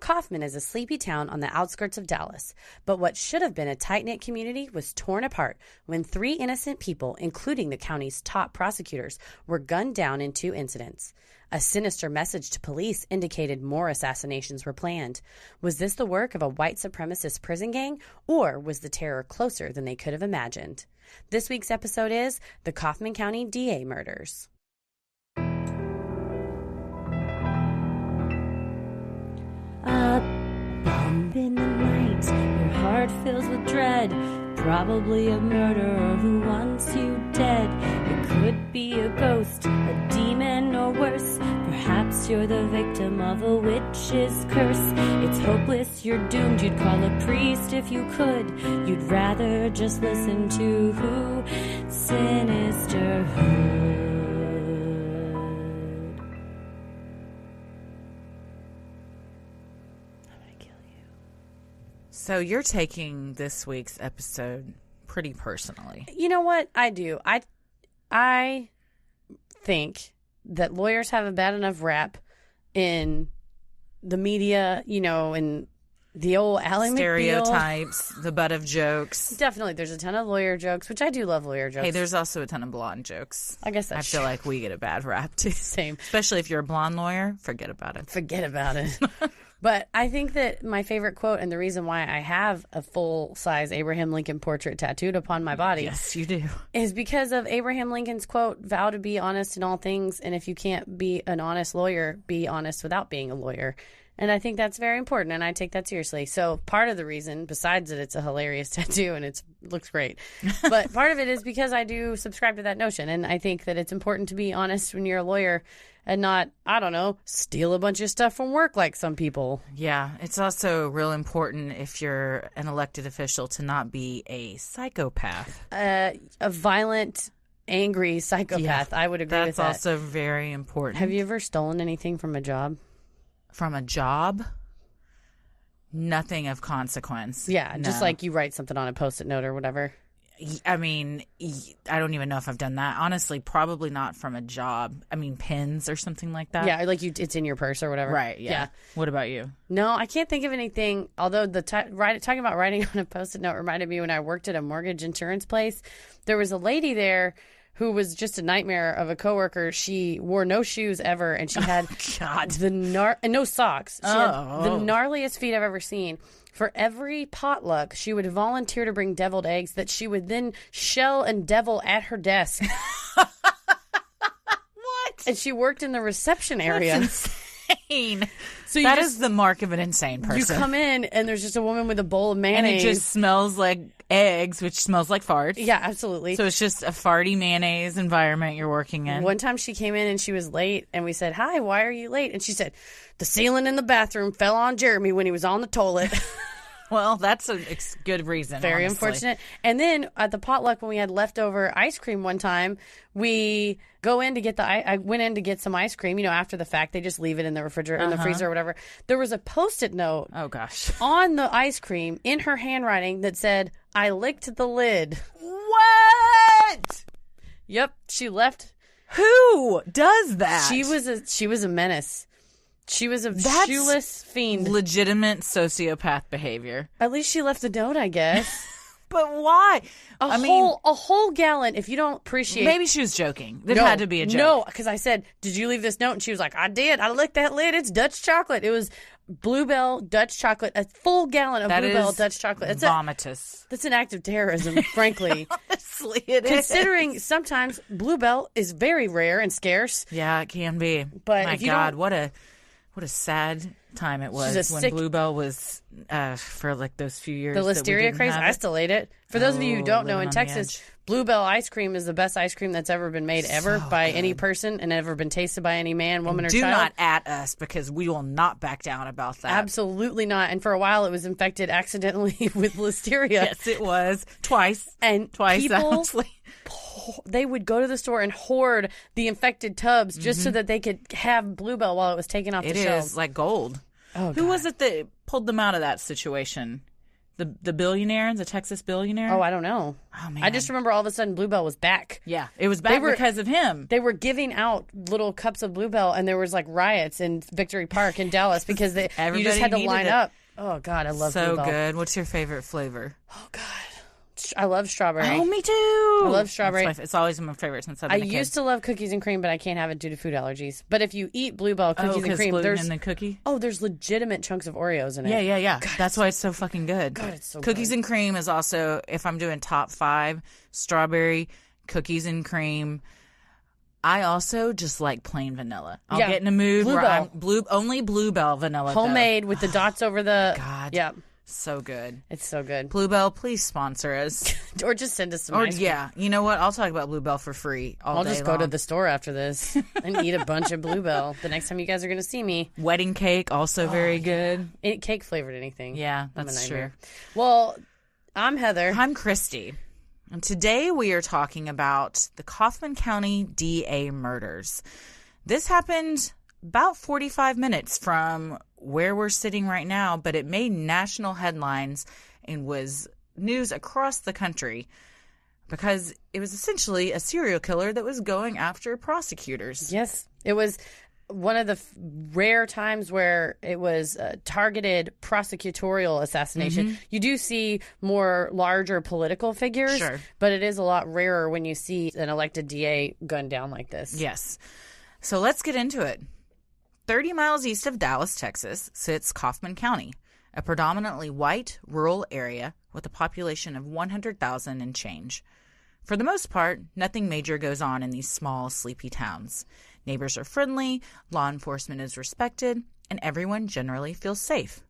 Kaufman is a sleepy town on the outskirts of Dallas, but what should have been a tight-knit community was torn apart when 3 innocent people, including the county's top prosecutors, were gunned down in 2 incidents. A sinister message to police indicated more assassinations were planned. Was this the work of a white supremacist prison gang, or was the terror closer than they could have imagined? This week's episode is The Kaufman County DA Murders. A bump in the night, your heart fills with dread. Probably a murderer who wants you dead. It could be a ghost, a demon, or worse. Perhaps you're the victim of a witch's curse. It's hopeless, you're doomed. You'd call a priest if you could. You'd rather just listen to Sinisterhood. So you're taking this week's episode pretty personally. You know what? I do. I think that lawyers have a bad enough rap in the media, you know, in the old Ally stereotypes, the butt of jokes. Definitely. There's a ton of lawyer jokes, which I do love lawyer jokes. Hey, there's also a ton of blonde jokes. I guess that's I feel like we get a bad rap, too. Same. Especially if you're a blonde lawyer, forget about it. Forget about it. But I think that my favorite quote, and the reason why I have a full-size Abraham Lincoln portrait tattooed upon my body. Yes, you do. Is because of Abraham Lincoln's quote, vow to be honest in all things, and if you can't be an honest lawyer, be honest without being a lawyer. And I think that's very important, and I take that seriously. So part of the reason, besides that it's a hilarious tattoo and it looks great, but part of it is because I do subscribe to that notion, and I think that it's important to be honest when you're a lawyer and not, I don't know, steal a bunch of stuff from work like some people. Yeah, it's also real important if you're an elected official to not be a psychopath. A violent, angry psychopath. Yeah, I would agree with that. That's also very important. Have you ever stolen anything from a job? From a job? Nothing of consequence. Yeah, no. Just like you write something on a Post-it note or whatever. I mean, I don't even know if I've done that. Honestly, probably not from a job. I mean, pens or something like that. Yeah, like it's in your purse or whatever. Right, yeah. What about you? No, I can't think of anything. Although talking about writing on a Post-it note reminded me when I worked at a mortgage insurance place, there was a lady there who was just a nightmare of a coworker. She wore no shoes ever, and she had and no socks. She had the gnarliest feet I've ever seen. For every potluck, she would volunteer to bring deviled eggs that she would then shell and devil at her desk. What? And she worked in the reception area. That's insane. So that is the mark of an insane person. You come in, and there's just a woman with a bowl of mayonnaise. And it just smells like eggs, which smells like farts. Yeah, absolutely. So it's just a farty mayonnaise environment you're working in. One time she came in, and she was late, and we said, "Hi, why are you late?" And she said, "The ceiling in the bathroom fell on Jeremy when he was on the toilet." Well, that's a good reason. Very honestly. Unfortunate. And then at the potluck, when we had leftover ice cream one time, we go in to get I went in to get some ice cream. You know, after the fact, they just leave it in the refrigerator, in the freezer or whatever. There was a Post-it note. Oh gosh. On the ice cream in her handwriting that said, "I licked the lid." What? Yep, she left. Who does that? She was a menace. She was a shoeless fiend. Legitimate sociopath behavior. At least she left a note, I guess. But why? A whole gallon. If you don't appreciate, maybe she was joking. It had to be a joke. No, because I said, "Did you leave this note?" And she was like, "I did. I licked that lid. It's Dutch chocolate. It was Bluebell Dutch chocolate. A full gallon of Bluebell Dutch chocolate. It's vomitous. That's an act of terrorism, frankly. Honestly, it is. Considering sometimes Bluebell is very rare and scarce. Yeah, it can be. But my if you God, what a sad time it was when Bluebell was for like those few years. The listeria craze. I still ate it. For those of you who don't know, in Texas, Bluebell ice cream is the best ice cream that's ever been made by any person and ever been tasted by any man, woman, or child. Do not at us because we will not back down about that. Absolutely not. And for a while, it was infected accidentally with listeria. Yes, it was. Twice. People, honestly. They would go to the store and hoard the infected tubs just so that they could have Bluebell while it was taken off the shelves. It is like gold. Oh, Who was it that pulled them out of that situation? The billionaire, the Texas billionaire? Oh, I don't know. Oh, man. I just remember all of a sudden Bluebell was back. Yeah, it was back because of him. They were giving out little cups of Bluebell, and there was like riots in Victory Park in Dallas because you just had to line up. Oh, God, I love Bluebell. So good. What's your favorite flavor? Oh, God. I love strawberry. Oh, me too. I love strawberry. It's always my favorite since I've been a kid. I used to love cookies and cream, but I can't have it due to food allergies. But if you eat Bluebell cookies and cream, there's in the cookie. Oh, there's legitimate chunks of Oreos in it. Yeah. God, that's why it's so fucking good. God, it's so cookies good. and cream is also, if I'm doing top 5, strawberry, cookies and cream. I also just like plain vanilla. I'll get in a mood where I'm only Bluebell vanilla. Homemade with the dots over the. God. Yeah. So good. It's so good. Bluebell, please sponsor us. Or just send us some Or ice cream. yeah, you know what? I'll talk about Bluebell for free all day long. I'll just go to the store after this and eat a bunch of Bluebell the next time you guys are going to see me. Wedding cake, also very good. Cake flavored anything. Yeah, that's true. Well, I'm Heather. I'm Christy. And today we are talking about the Kaufman County DA murders. This happened about 45 minutes from where we're sitting right now, but it made national headlines and was news across the country because it was essentially a serial killer that was going after prosecutors. Yes, it was one of the rare times where it was a targeted prosecutorial assassination. Mm-hmm. You do see more larger political figures, Sure. but it is a lot rarer when you see an elected DA gunned down like this. Yes. So let's get into it. 30 miles east of Dallas, Texas, sits Kaufman County, a predominantly white rural area with a population of 100,000 and change. For the most part, nothing major goes on in these small, sleepy towns. Neighbors are friendly, law enforcement is respected, and everyone generally feels safe.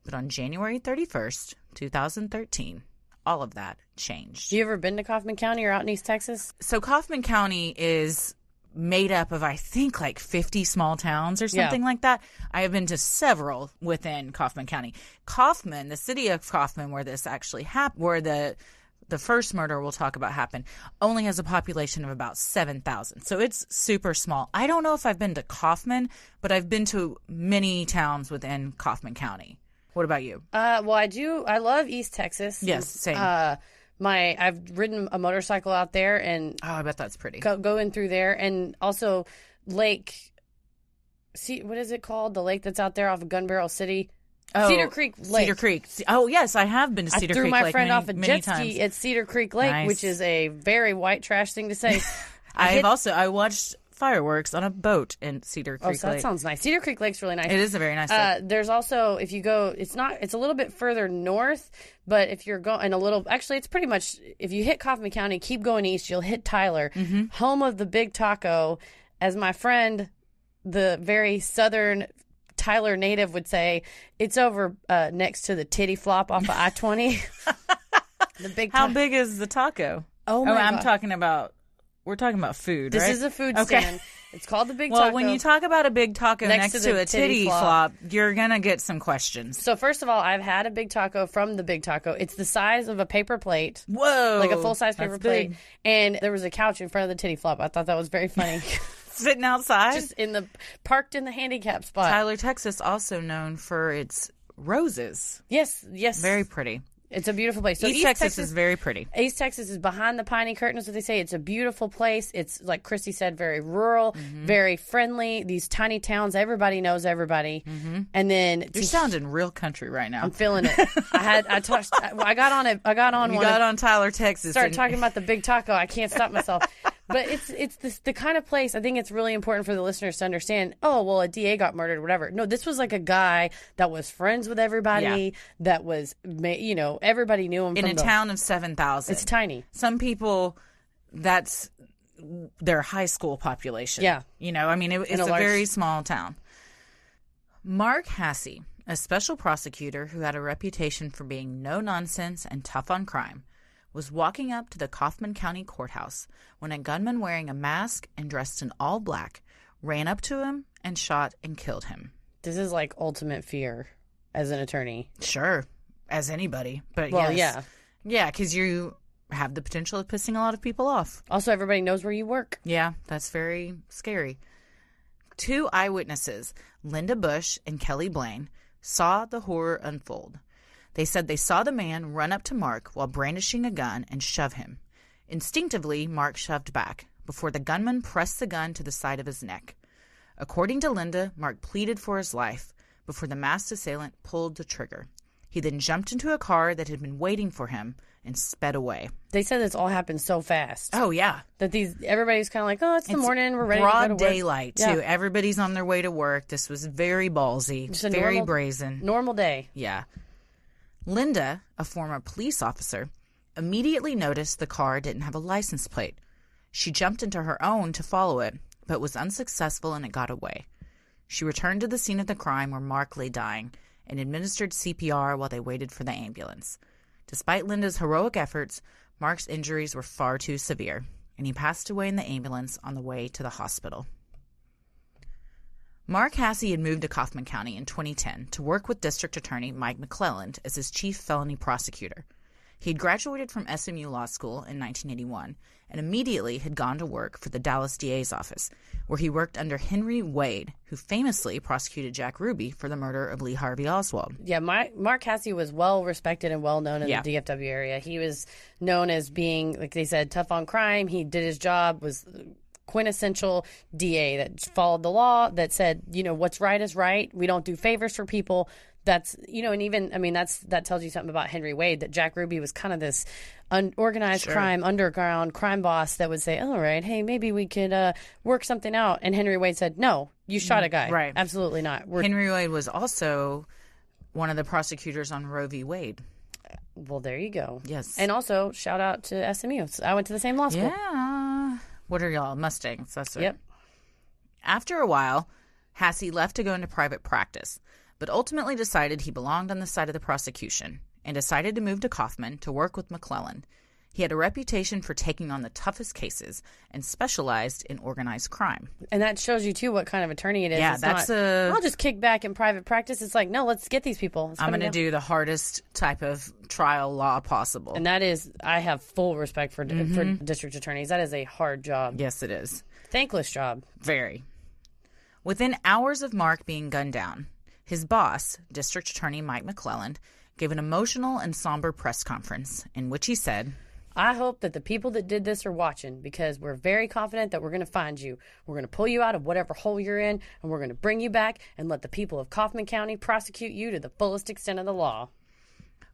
But on January 31st, 2013, all of that changed. You ever been to Kaufman County or out in East Texas? So Kaufman County is made up of, I think, like 50 small towns or something like that. I have been to several within Kaufman County. Kaufman, the city of Kaufman, where this actually happened, where the first murder we'll talk about happened, only has a population of about 7,000. So it's super small. I don't know if I've been to Kaufman, but I've been to many towns within Kaufman County. What about you? Well, I do. I love East Texas. Yes, same. I've ridden a motorcycle out there and Oh, I bet that's pretty. going through there, and also Lake. See, what is it called? The lake that's out there off of Gun Barrel City. Oh, Cedar Creek Lake. Cedar Creek. Oh, yes, I have been to Cedar I threw Creek my Lake friend many, off a many jet times. ski at Cedar Creek Lake, Nice. which is a very white trash thing to say. I watched fireworks on a boat in Cedar Creek Oh, so Lake. that sounds nice. Cedar Creek Lake's really nice. It is a very nice lake. There's also, if you go, it's a little bit further north, but if you're going actually, it's pretty much, if you hit Kaufman County, keep going east, you'll hit Tyler, home of the Big Taco. As my friend, the very southern Tyler native would say, it's over next to the titty flop off of I-20. The big. How big is the taco? Oh my God. We're talking about food, This right? is a food Okay. stand. It's called the Big Well, Taco. when you talk about a big taco Next next to to the a titty titty flop. flop, you're going to get some questions. So first of all, I've had a Big Taco from the Big Taco. It's the size of a paper plate. Whoa. Like a full-size paper That's plate. big. And there was a couch in front of the titty flop. I thought that was very funny. Sitting outside? Just parked in the handicap spot. Tyler, Texas, also known for its roses. Yes. Very pretty. It's a beautiful place. So East Texas is very pretty. East Texas is behind the piney curtain, is what they say. It's a beautiful place. It's, like Christy said, very rural, very friendly. These tiny towns, everybody knows everybody. And then You're sounding real country right now. I'm feeling it. I got on You one. got on Tyler, Texas. Start talking about the Big Taco. I can't stop myself. But it's the kind of place, I think it's really important for the listeners to understand, oh, well, a DA got murdered, whatever. No, this was like a guy that was friends with everybody, that was, everybody knew him. In a town of 7,000. It's tiny. Some people, that's their high school population. Yeah. It's a very small town. Mark Hasse, a special prosecutor who had a reputation for being no-nonsense and tough on crime, was walking up to the Kaufman County Courthouse when a gunman wearing a mask and dressed in all black ran up to him and shot and killed him. This is like ultimate fear as an attorney. Sure, as anybody. But Well, yes. Yeah, because you have the potential of pissing a lot of people off. Also, everybody knows where you work. Yeah, that's very scary. 2 eyewitnesses, Linda Bush and Kelly Blaine, saw the horror unfold. They said they saw the man run up to Mark while brandishing a gun and shove him. Instinctively, Mark shoved back before the gunman pressed the gun to the side of his neck. According to Linda, Mark pleaded for his life before the masked assailant pulled the trigger. He then jumped into a car that had been waiting for him and sped away. They said this all happened so fast. Oh, yeah. That everybody's kind of like, oh, it's the morning, we're ready to go to work. Broad daylight, too. Yeah. Everybody's on their way to work. This was very ballsy, just very brazen. Normal day. Yeah. Linda, a former police officer, immediately noticed the car didn't have a license plate. She jumped into her own to follow it, but was unsuccessful and it got away. She returned to the scene of the crime where Mark lay dying and administered CPR while they waited for the ambulance. Despite Linda's heroic efforts, Mark's injuries were far too severe, and he passed away in the ambulance on the way to the hospital. Mark Hasse had moved to Kaufman County in 2010 to work with District Attorney Mike McClelland as his chief felony prosecutor. He had graduated from SMU Law School in 1981 and immediately had gone to work for the Dallas DA's office, where he worked under Henry Wade, who famously prosecuted Jack Ruby for the murder of Lee Harvey Oswald. Yeah, Mark Hasse was well respected and well known in the DFW area. He was known as being, like they said, tough on crime. He did his job, was quintessential DA that followed the law, that said, what's right is right. We don't do favors for people. That's, and even, that tells you something about Henry Wade, that Jack Ruby was kind of this unorganized crime, underground crime boss that would say, all right, hey, maybe we could work something out. And Henry Wade said, no, you shot a guy. Right. Absolutely not. Henry Wade was also one of the prosecutors on Roe v. Wade. Well, there you go. Yes. And also, shout out to SMU. I went to the same law school. Yeah. What are y'all? Mustangs. That's right. Yep. After a while, Hasse left to go into private practice, but ultimately decided he belonged on the side of the prosecution and decided to move to Kaufman to work with McClelland. He had a reputation for taking on the toughest cases and specialized in organized crime. And that shows you, too, what kind of attorney it is. Yeah, it's I'll just kick back in private practice. It's like, no, let's get these people. I'm going to do the hardest type of trial law possible. And that is, I have full respect for district attorneys. That is a hard job. Yes, it is. Thankless job. Very. Within hours of Mark being gunned down, his boss, District Attorney Mike McClelland, gave an emotional and somber press conference in which he said, I hope that the people that did this are watching, because we're very confident that we're going to find you. We're going to pull you out of whatever hole you're in, and we're going to bring you back and let the people of Kaufman County prosecute you to the fullest extent of the law.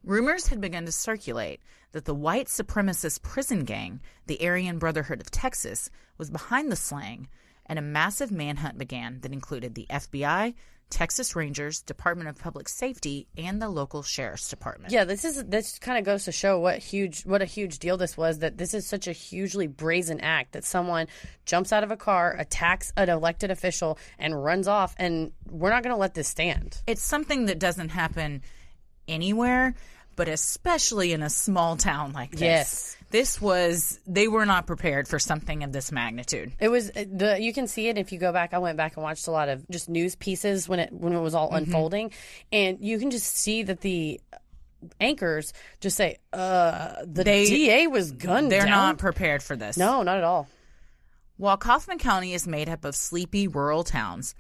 Rumors had begun to circulate that the white supremacist prison gang, the Aryan Brotherhood of Texas, was behind the slaying, and a massive manhunt began that included the FBI, Texas Rangers, Department of Public Safety, and the local sheriff's department. Yeah, this kind of goes to show what a huge deal this was, that this is such a hugely brazen act, that someone jumps out of a car, attacks an elected official, and runs off, and we're not going to let this stand. It's something that doesn't happen anywhere, but especially in a small town like this. Yes. They were not prepared for something of this magnitude. It was, you can see it if you go back. I went back and watched a lot of just news pieces when it was all unfolding, and you can just see that the anchors just say, the DA was gunned down. They're not prepared for this. No, not at all. While Kaufman County is made up of sleepy rural towns,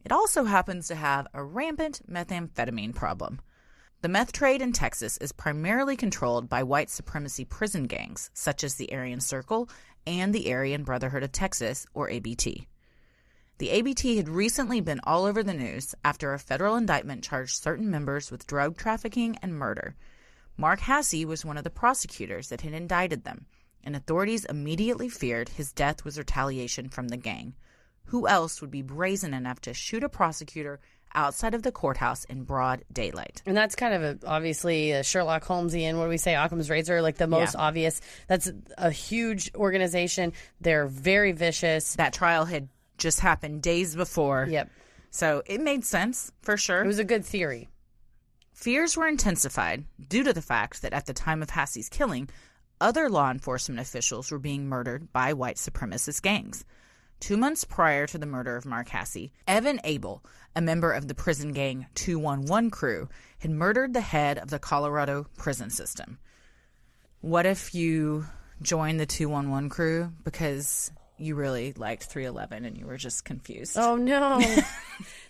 it also happens to have a rampant methamphetamine problem. The meth trade in Texas is primarily controlled by white supremacy prison gangs, such as the Aryan Circle and the Aryan Brotherhood of Texas, or ABT. The ABT had recently been all over the news after a federal indictment charged certain members with drug trafficking and murder. Mark Hasse was one of the prosecutors that had indicted them, and authorities immediately feared his death was retaliation from the gang. Who else would be brazen enough to shoot a prosecutor outside of the courthouse in broad daylight? And that's kind of obviously a Sherlock Holmesian, what do we say, Occam's razor, like the most obvious. That's a huge organization. They're very vicious. That trial had just happened days before. Yep. So it made sense, for sure. It was a good theory. Fears were intensified due to the fact that at the time of Hasse's killing, other law enforcement officials were being murdered by white supremacist gangs. 2 months prior to the murder of Mark Hasse, Evan Abel, a member of the prison gang 211 crew, had murdered the head of the Colorado prison system. What if you joined the 211 crew because you really liked 311 and you were just confused? Oh, no.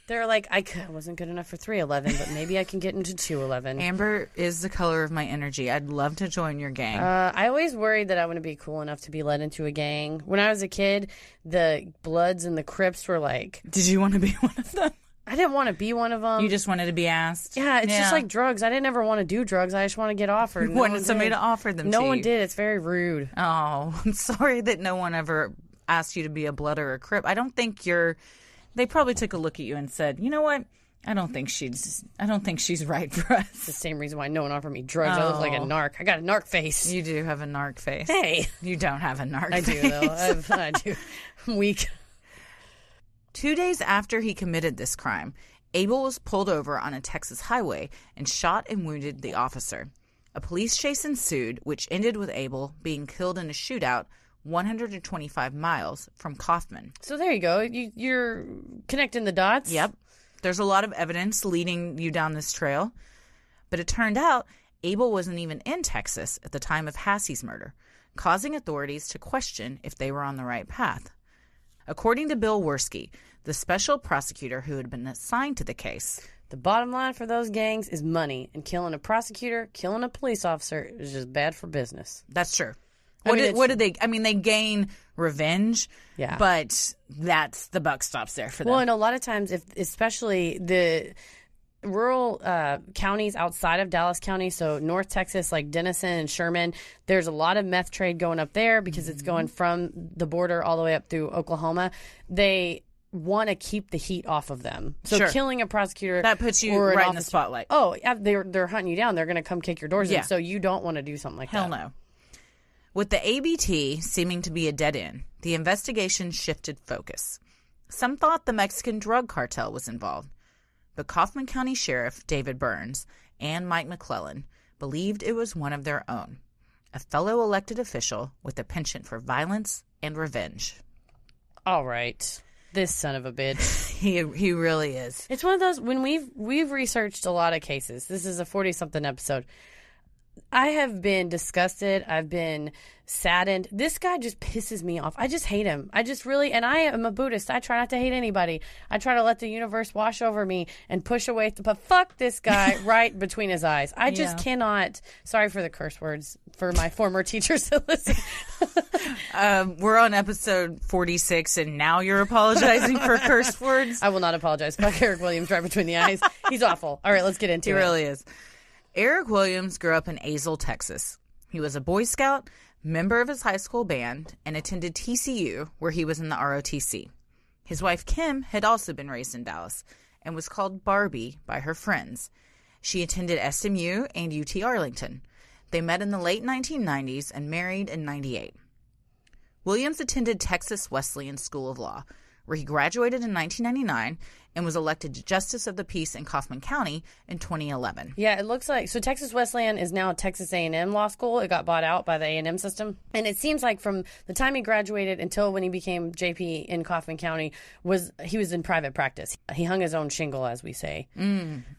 They're like, I wasn't good enough for 311, but maybe I can get into 211. Amber is the color of my energy. I'd love to join your gang. I always worried that I wouldn't be cool enough to be led into a gang. When I was a kid, the Bloods and the Crips were like... Did you want to be one of them? I didn't want to be one of them. You just wanted to be asked? Yeah, it's just like drugs. I didn't ever want to do drugs. I just want to get offered. You wanted somebody to offer them to you. No one did. It's very rude. Oh, I'm sorry that no one ever asked you to be a Blood or a Crip. I don't think you're... They probably took a look at you and said, you know what? I don't think she's right for us. It's the same reason why no one offered me drugs. I look like a narc. I got a narc face. You do have a narc face. Hey. You don't have a narc face. I do, though. I do. I'm weak. 2 days after he committed this crime, Abel was pulled over on a Texas highway and shot and wounded the officer. A police chase ensued, which ended with Abel being killed in a shootout 125 miles from Kaufman. So there you go. You're connecting the dots. Yep. There's a lot of evidence leading you down this trail. But it turned out Abel wasn't even in Texas at the time of Hasse's murder, causing authorities to question if they were on the right path. According to Bill Worski, the special prosecutor who had been assigned to the case, the bottom line for those gangs is money, and killing a prosecutor, killing a police officer is just bad for business. That's true. What did they... I mean, they gain revenge, but that's the buck stops there for them. Well, and a lot of times, especially the rural counties outside of Dallas County, so North Texas, like Denison and Sherman, there's a lot of meth trade going up there because it's going from the border all the way up through Oklahoma. They want to keep the heat off of them. So killing a prosecutor... That puts you right in the spotlight. Oh, they're hunting you down. They're going to come kick your doors in. So you don't want to do something like that. Hell no. With the ABT seeming to be a dead end, the investigation shifted focus. Some thought the Mexican drug cartel was involved, but Kaufman County Sheriff David Burns and Mike McClelland believed it was one of their own, a fellow elected official with a penchant for violence and revenge. All right. This son of a bitch. He really is. It's one of those, when we've researched a lot of cases, this is a 40-something episode, I have been disgusted. I've been saddened. This guy just pisses me off. I just hate him. I just really, and I am a Buddhist. I try not to hate anybody. I try to let the universe wash over me and push away. But fuck this guy right between his eyes. I just cannot. Sorry for the curse words for my former teachers to listen. We're on episode 46, and now you're apologizing for curse words? I will not apologize. Fuck Eric Williams right between the eyes. He's awful. All right, let's get into it. He really is. Eric Williams grew up in Azle, Texas. He was a Boy Scout, member of his high school band, and attended TCU, where he was in the ROTC. His wife, Kim, had also been raised in Dallas and was called Barbie by her friends. She attended SMU and UT Arlington. They met in the late 1990s and married in 98. Williams attended Texas Wesleyan School of Law, where he graduated in 1999 and was elected Justice of the Peace in Kaufman County in 2011. Yeah, it looks like, so Texas Wesleyan is now Texas A&M Law School. It got bought out by the A&M system. And it seems like from the time he graduated until when he became JP in Kaufman County, he was in private practice. He hung his own shingle, as we say.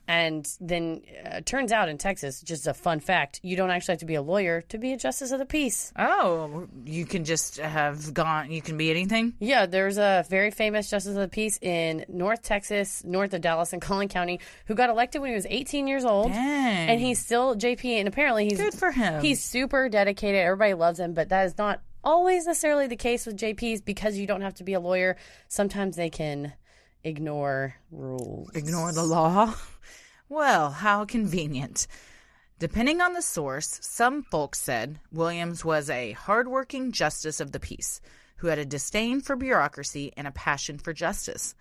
And then turns out in Texas, just a fun fact, you don't actually have to be a lawyer to be a Justice of the Peace. Oh, you can just you can be anything? Yeah, there's a very famous Justice of the Peace in North Texas, north of Dallas in Collin County, who got elected when he was 18 years old. Dang. And he's still JP, and apparently he's good for him. He's super dedicated. Everybody loves him, but that is not always necessarily the case with JPs because you don't have to be a lawyer. Sometimes they can ignore rules. Ignore the law? Well, how convenient. Depending on the source, some folks said Williams was a hardworking justice of the peace who had a disdain for bureaucracy and a passion for justice.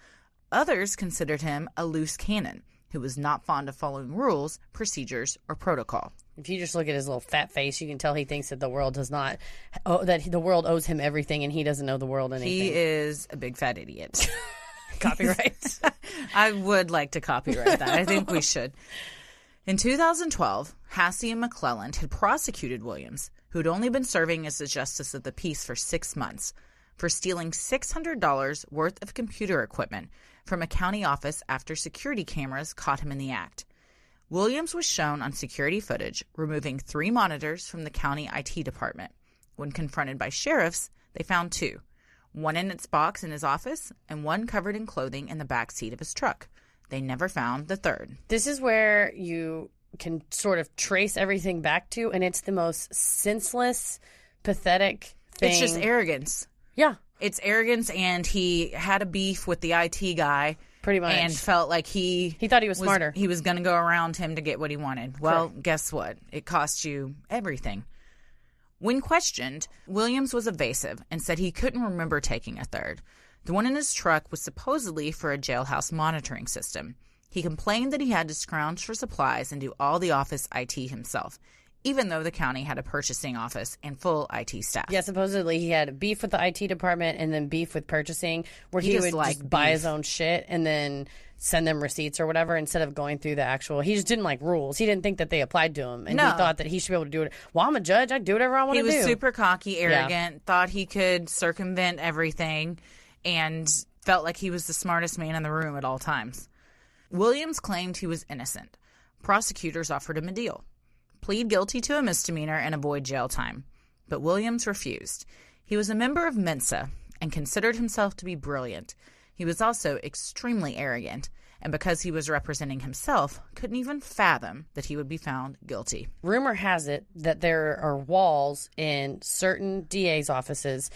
Others considered him a loose cannon who was not fond of following rules, procedures, or protocol. If you just look at his little fat face, you can tell he thinks that the world does not, that the world owes him everything, and he doesn't know the world anything. He is a big fat idiot. Copyright. I would like to copyright that. I think we should. In 2012, Hasse and McClelland had prosecuted Williams, who had only been serving as the Justice of the Peace for 6 months, for stealing $600 worth of computer equipment from a county office after security cameras caught him in the act. Williams was shown on security footage removing 3 monitors from the county IT department. When confronted by sheriffs, they found 2, one in its box in his office and one covered in clothing in the back seat of his truck. They never found the third. This is where you can sort of trace everything back to, and it's the most senseless, pathetic thing. It's just arrogance. Yeah. It's arrogance, and he had a beef with the IT guy. Pretty much. And felt like he thought he was smarter. He was going to go around him to get what he wanted. Well, guess what? It cost you everything. When questioned, Williams was evasive and said he couldn't remember taking a third. The one in his truck was supposedly for a jailhouse monitoring system. He complained that he had to scrounge for supplies and do all the office IT himself, even though the county had a purchasing office and full IT staff. Yeah, supposedly he had beef with the IT department and then beef with purchasing, where he would just buy his own shit and then send them receipts or whatever instead of going through the actual. He just didn't like rules. He didn't think that they applied to him, and he thought that he should be able to do it. Well, I'm a judge. I can do whatever I want to do. He was super cocky, arrogant, thought he could circumvent everything, and felt like he was the smartest man in the room at all times. Williams claimed he was innocent. Prosecutors offered him a deal: plead guilty to a misdemeanor and avoid jail time. But Williams refused. He was a member of Mensa and considered himself to be brilliant. He was also extremely arrogant, and because he was representing himself, couldn't even fathom that he would be found guilty. Rumor has it that there are walls in certain DA's offices.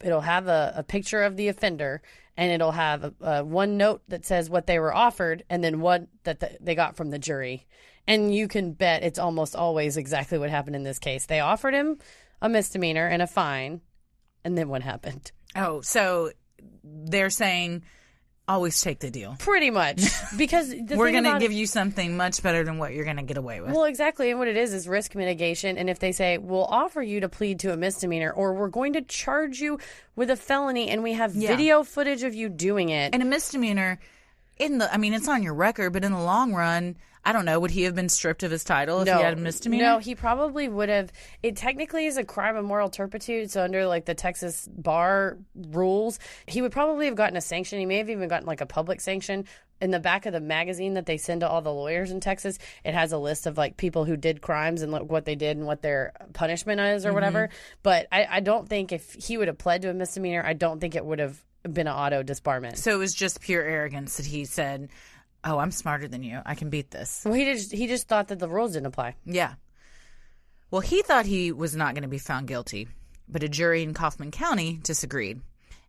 It'll have a picture of the offender, and it'll have one note that says what they were offered, and then one that they got from the jury. And you can bet it's almost always exactly what happened in this case. They offered him a misdemeanor and a fine, and then what happened? Oh, so they're saying always take the deal. Pretty much. Because we're going to give you something much better than what you're going to get away with. Well, exactly. And what it is risk mitigation. And if they say, we'll offer you to plead to a misdemeanor, or we're going to charge you with a felony, and we have video footage of you doing it. And a misdemeanor, it's on your record, but in the long run, I don't know, would he have been stripped of his title if he had a misdemeanor? No, he probably would have. It technically is a crime of moral turpitude, so under like the Texas bar rules, he would probably have gotten a sanction. He may have even gotten like a public sanction. In the back of the magazine that they send to all the lawyers in Texas, it has a list of like people who did crimes and what they did and what their punishment is or whatever. But I don't think if he would have pled to a misdemeanor, I don't think it would have been an auto disbarment. So it was just pure arrogance that he said, oh, I'm smarter than you. I can beat this. Well, he just thought that the rules didn't apply. Yeah. Well, he thought he was not going to be found guilty, but a jury in Kaufman County disagreed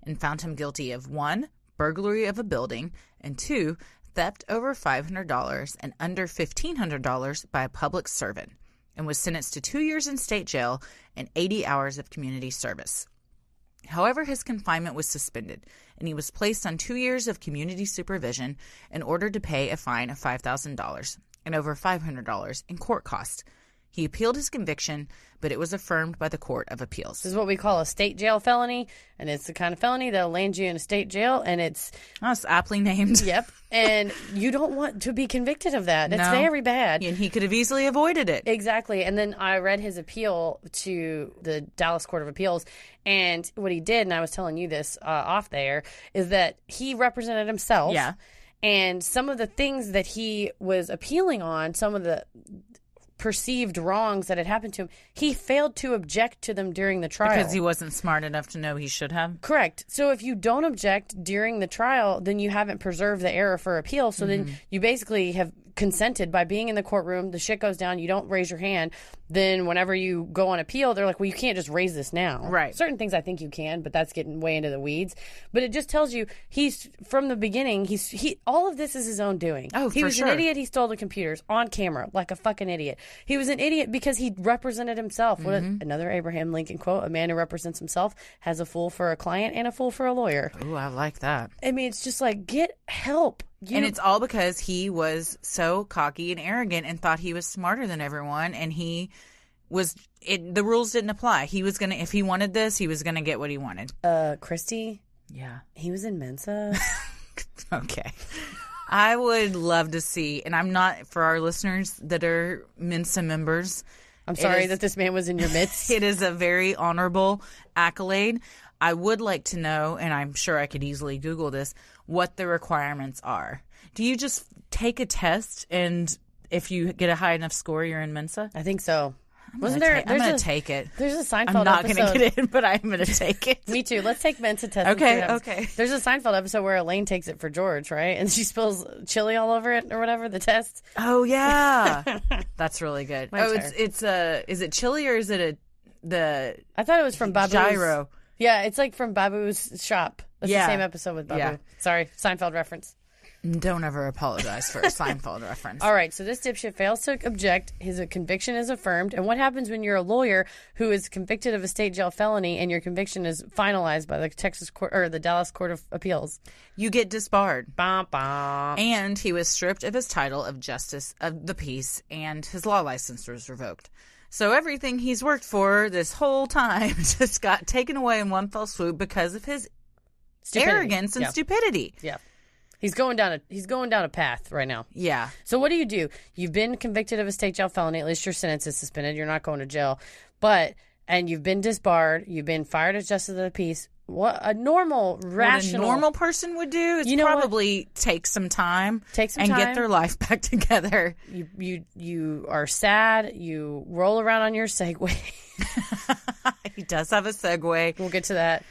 and found him guilty of 1, burglary of a building, and 2, theft over $500 and under $1,500 by a public servant, and was sentenced to 2 years in state jail and 80 hours of community service. However, his confinement was suspended, and he was placed on 2 years of community supervision and ordered to pay a fine of $5,000 and over $500 in court costs. He appealed his conviction, but it was affirmed by the Court of Appeals. This is what we call a state jail felony, and it's the kind of felony that'll land you in a state jail, and it's... Oh, it's aptly named. Yep, and you don't want to be convicted of that. It's very bad. And he could have easily avoided it. Exactly, and then I read his appeal to the Dallas Court of Appeals, and what he did, and I was telling you this off there, is that he represented himself. Yeah. And some of the things that he was appealing on, some of the perceived wrongs that had happened to him, he failed to object to them during the trial. Because he wasn't smart enough to know he should have? Correct. So if you don't object during the trial, then you haven't preserved the error for appeal. So then you basically have consented by being in the courtroom. The shit goes down. You don't raise your hand. Then whenever you go on appeal, they're like, well, you can't just raise this now. Right. Certain things I think you can, but that's getting way into the weeds. But it just tells you he's, from the beginning, he all of this is his own doing. Oh, he was sure. an idiot. He stole the computers on camera like a fucking idiot. He was an idiot because he represented himself. What another Abraham Lincoln quote, a man who represents himself has a fool for a client and a fool for a lawyer. Ooh, I like that. I mean, it's just like, get help. And it's all because he was so cocky and arrogant and thought he was smarter than everyone, and he was the rules didn't apply. He was gonna, if he wanted this, he was gonna get what he wanted. Christy? Yeah. He was in Mensa. Okay. I would love to see, and I'm not, for our listeners that are Mensa members, I'm sorry that this man was in your midst. It is a very honorable accolade. I would like to know, and I'm sure I could easily Google this, what the requirements are. Do you just take a test, and if you get a high enough score, you're in Mensa? I think so. I'm going to take it. There's a Seinfeld I'm not episode. going to get in, but I'm going to take it. Me too. Let's take mental test. Okay. There's a Seinfeld episode where Elaine takes it for George, right? And she spills chili all over it or whatever, the test. Oh, yeah. That's really good. Is it chili or is it I thought it was from Babu's. gyro? Yeah, it's like from Babu's shop. That's the same episode with Babu. Yeah. Sorry, Seinfeld reference. Don't ever apologize for a Seinfeld reference. All right, so this dipshit fails to object. His conviction is affirmed. And what happens when you're a lawyer who is convicted of a state jail felony and your conviction is finalized by the Texas court or the Dallas Court of Appeals? You get disbarred. Bah, bah. And he was stripped of his title of Justice of the Peace, and his law license was revoked. So everything he's worked for this whole time just got taken away in one fell swoop because of his arrogance and stupidity. Yeah. He's going down a path right now. Yeah. So what do? You've been convicted of a state jail felony. At least your sentence is suspended. You're not going to jail. And you've been disbarred. You've been fired as Justice of the Peace. What a normal, rational... What a normal person would do is probably take some time and get their life back together. You are sad. You roll around on your Segway. He does have a Segway. We'll get to that.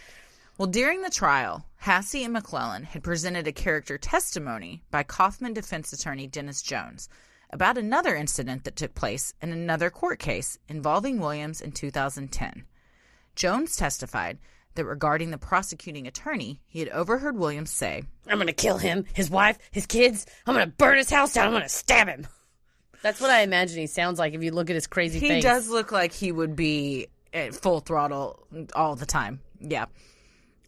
Well, during the trial, Hasse and McClelland had presented a character testimony by Kaufman defense attorney Dennis Jones about another incident that took place in another court case involving Williams in 2010. Jones testified that regarding the prosecuting attorney, he had overheard Williams say, "I'm going to kill him, his wife, his kids. I'm going to burn his house down. I'm going to stab him." That's what I imagine he sounds like if you look at his crazy face. He does look like he would be at full throttle all the time. Yeah.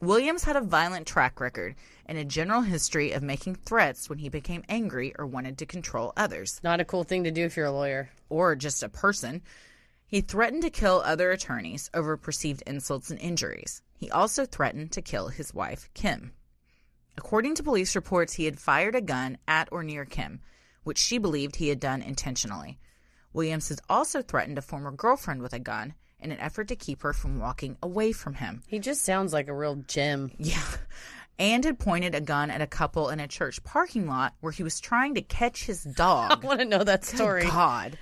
Williams had a violent track record and a general history of making threats when he became angry or wanted to control others. Not a cool thing to do if you're a lawyer. Or just a person. He threatened to kill other attorneys over perceived insults and injuries. He also threatened to kill his wife, Kim. According to police reports, he had fired a gun at or near Kim, which she believed he had done intentionally. Williams has also threatened a former girlfriend with a gun in an effort to keep her from walking away from him. He just sounds like a real gem. Yeah. And had pointed a gun at a couple in a church parking lot where he was trying to catch his dog. I want to know that story. Good God.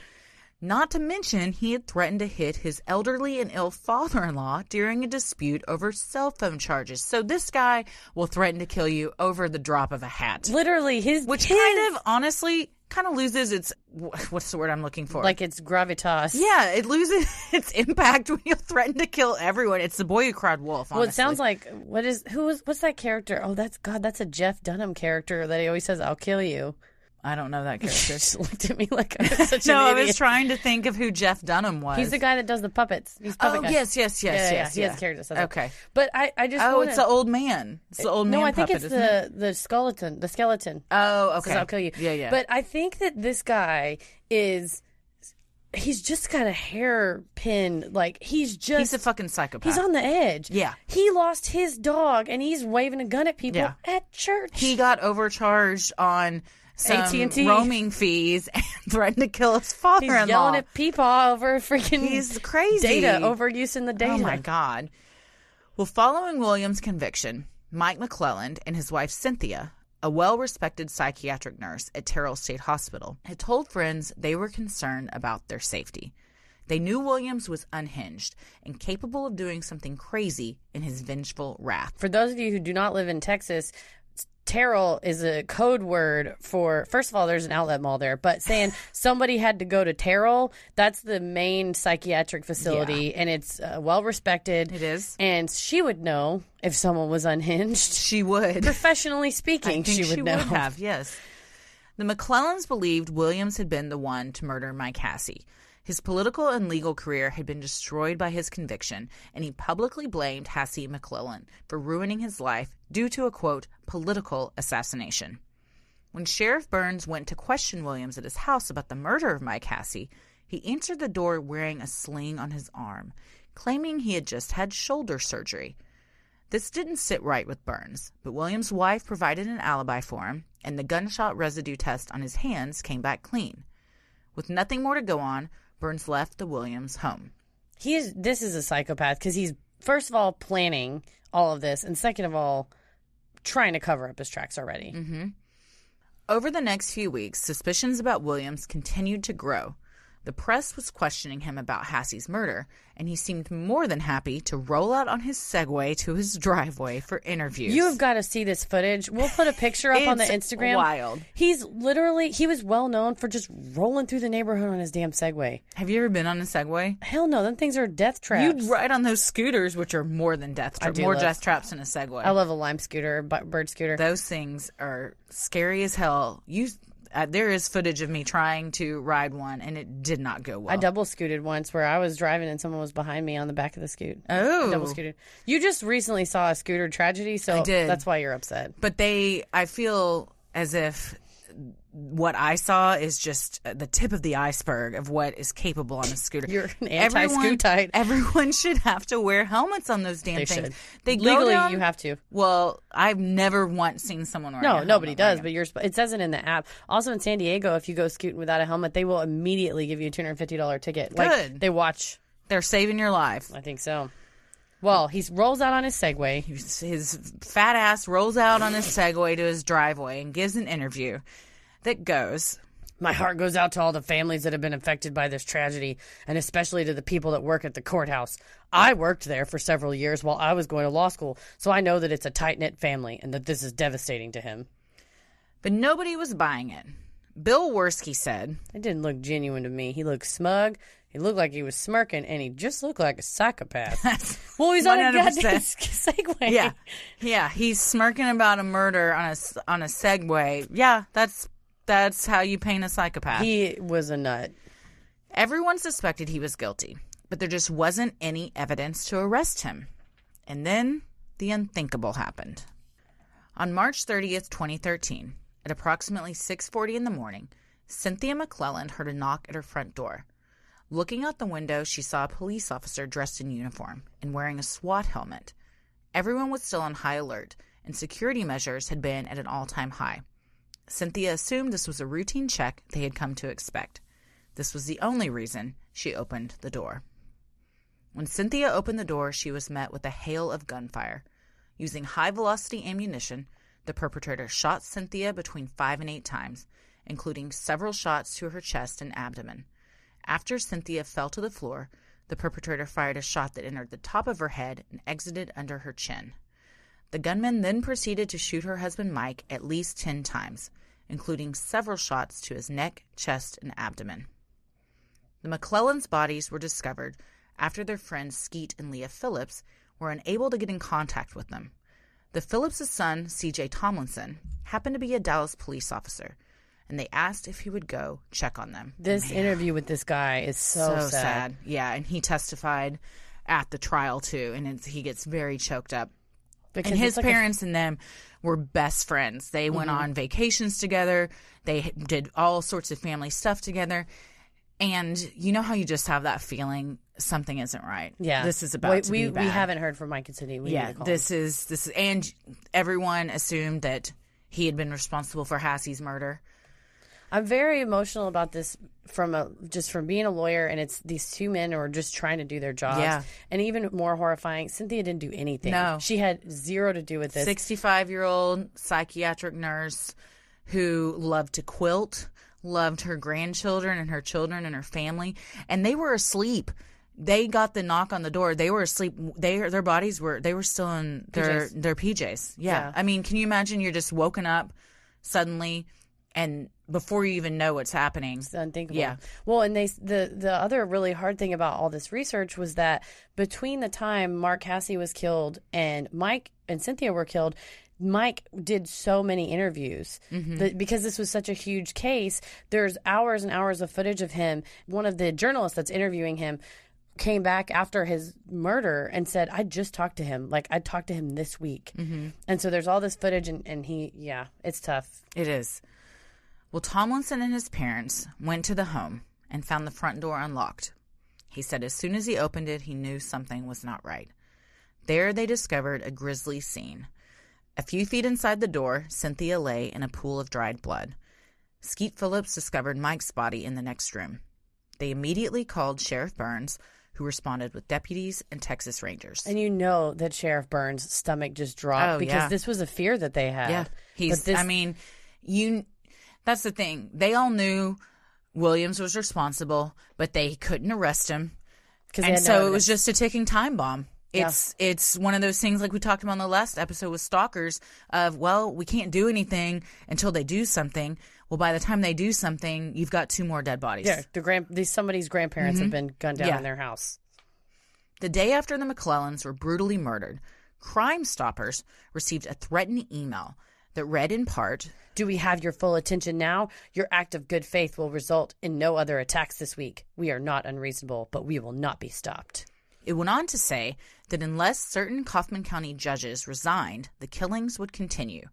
Not to mention, he had threatened to hit his elderly and ill father-in-law during a dispute over cell phone charges. So this guy will threaten to kill you over the drop of a hat. Literally, kind of, honestly, kind of loses its, what's the word I'm looking for? Like its gravitas. Yeah, it loses its impact when you threaten to kill everyone. It's the boy who cried wolf, honestly. Well, it sounds like, what's that character? Oh, that's a Jeff Dunham character that he always says, "I'll kill you." I don't know that character. Just looked at me like I was such an No, idiot. I was trying to think of who Jeff Dunham was. He's the guy that does the puppets. He's puppet guy. Yes. He has a character that says that. Okay. But I just it's the old man. It's the old man puppet, I think it's the skeleton. The skeleton. Oh, okay. Says, "I'll kill you." Yeah. But I think that this guy he's just got a hairpin, like he's a fucking psychopath. He's on the edge. Yeah. He lost his dog and he's waving a gun at people at church. He got overcharged on some AT&T roaming fees and threatened to kill his father-in-law. He's yelling at Peepaw over freaking He's crazy. Data, overuse the data. Oh my God. Well, following Williams' conviction, Mike McClelland and his wife Cynthia, a well-respected psychiatric nurse at Terrell State Hospital, had told friends they were concerned about their safety. They knew Williams was unhinged and capable of doing something crazy in his vengeful wrath. For those of you who do not live in Texas, Terrell is a code word for, first of all, there's an outlet mall there, but saying somebody had to go to Terrell, that's the main psychiatric facility, and it's well-respected. It is. And she would know if someone was unhinged. She would. Professionally speaking, she would know. Would have, yes. The McClellands believed Williams had been the one to murder Mike Hasse. His political and legal career had been destroyed by his conviction, and he publicly blamed Hasse and McClelland for ruining his life due to a, quote, political assassination. When Sheriff Burns went to question Williams at his house about the murder of Mike Hasse, he answered the door wearing a sling on his arm, claiming he had just had shoulder surgery. This didn't sit right with Burns, but Williams' wife provided an alibi for him, and the gunshot residue test on his hands came back clean. With nothing more to go on, Burns left the Williams home. This is a psychopath because he's, first of all, planning all of this, and second of all, trying to cover up his tracks already. Mm-hmm. Over the next few weeks, suspicions about Williams continued to grow. The press was questioning him about Hasse's murder, and he seemed more than happy to roll out on his Segway to his driveway for interviews. You have got to see this footage. We'll put a picture up on the Instagram. Wild. He was well known for just rolling through the neighborhood on his damn Segway. Have you ever been on a Segway? Hell no, them things are death traps. You'd ride on those scooters, which are more than death traps. More death traps than a Segway. I love a Lime scooter, bird scooter. Those things are scary as hell. There is footage of me trying to ride one, and it did not go well. I double scooted once where I was driving and someone was behind me on the back of the scoot. Oh. I double scooted. You just recently saw a scooter tragedy, so I did. That's why you're upset. But I feel as if what I saw is just the tip of the iceberg of what is capable on a scooter. You're an anti-scootite. Everyone should have to wear helmets on those damn things. Should. They Legally, you have to. Well, I've never once seen someone wearing a helmet. No, nobody does, but it says it in the app. Also in San Diego, if you go scooting without a helmet, they will immediately give you a $250 ticket. Good. They watch. They're saving your life. I think so. Well, he rolls out on his Segway. His fat ass rolls out on his Segway to his driveway and gives an interview that goes, "My heart goes out to all the families that have been affected by this tragedy, and especially to the people that work at the courthouse. I worked there for several years while I was going to law school, so I know that it's a tight-knit family and that this is devastating to him." But nobody was buying it. Bill Worski said, "It didn't look genuine to me. He looked smug. He looked like he was smirking, and he just looked like a psychopath." Well, he's on a goddamn Segway. Yeah. He's smirking about a murder on a Segway. Yeah, that's how you paint a psychopath. He was a nut. Everyone suspected he was guilty, but there just wasn't any evidence to arrest him. And then the unthinkable happened. On March 30th, 2013, at approximately 6:40 in the morning, Cynthia McClelland heard a knock at her front door. Looking out the window, she saw a police officer dressed in uniform and wearing a SWAT helmet. Everyone was still on high alert, and security measures had been at an all-time high. Cynthia assumed this was a routine check they had come to expect. This was the only reason she opened the door. When Cynthia opened the door, she was met with a hail of gunfire. Using high-velocity ammunition, the perpetrator shot Cynthia between 5 and 8 times, including several shots to her chest and abdomen. After Cynthia fell to the floor, the perpetrator fired a shot that entered the top of her head and exited under her chin. The gunman then proceeded to shoot her husband Mike at least 10 times, including several shots to his neck, chest, and abdomen. The McClellands' bodies were discovered after their friends Skeet and Leah Phillips were unable to get in contact with them. The Phillips' son, C.J. Tomlinson, happened to be a Dallas police officer, and they asked if he would go check on them. This interview with this guy is so sad. Yeah, and he testified at the trial, too, and he gets very choked up. Because and his parents and them were best friends. They went on vacations together. They did all sorts of family stuff together. And you know how you just have that feeling something isn't right? Yeah. This is about to be bad. We haven't heard from Mike and Cindy. This is, and everyone assumed that he had been responsible for Hasse's murder. I'm very emotional about this from being a lawyer, and it's these two men who are just trying to do their jobs. Yeah. And even more horrifying, Cynthia didn't do anything. No. She had zero to do with this. 65-year-old psychiatric nurse who loved to quilt, loved her grandchildren and her children and her family, and they were asleep. They got the knock on the door. They were asleep. Their bodies were still in their PJs. Yeah. I mean, can you imagine you're just woken up suddenly and before you even know what's happening? It's unthinkable. Yeah. Well, and the other really hard thing about all this research was that between the time Mark Hasse was killed and Mike and Cynthia were killed, Mike did so many interviews because this was such a huge case. There's hours and hours of footage of him. One of the journalists that's interviewing him came back after his murder and said, "I just talked to him. Like, I talked to him this week." And so there's all this footage, and it's tough. It is. Well, Tomlinson and his parents went to the home and found the front door unlocked. He said as soon as he opened it, he knew something was not right. There they discovered a grisly scene. A few feet inside the door, Cynthia lay in a pool of dried blood. Skeet Phillips discovered Mike's body in the next room. They immediately called Sheriff Burns, who responded with deputies and Texas Rangers. And you know that Sheriff Burns' stomach just dropped because this was a fear that they had. Yeah, that's the thing. They all knew Williams was responsible, but they couldn't arrest him. And So it was just a ticking time bomb. Yeah. It's one of those things like we talked about in the last episode with stalkers of, well, we can't do anything until they do something. Well, by the time they do something, you've got 2 more dead bodies. Yeah, somebody's grandparents have been gunned down in their house. The day after the McClellands were brutally murdered, Crime Stoppers received a threatening email that read in part, "Do we have your full attention now? Your act of good faith will result in no other attacks this week. We are not unreasonable, but we will not be stopped." It went on to say that unless certain Kaufman County judges resigned, the killings would continue.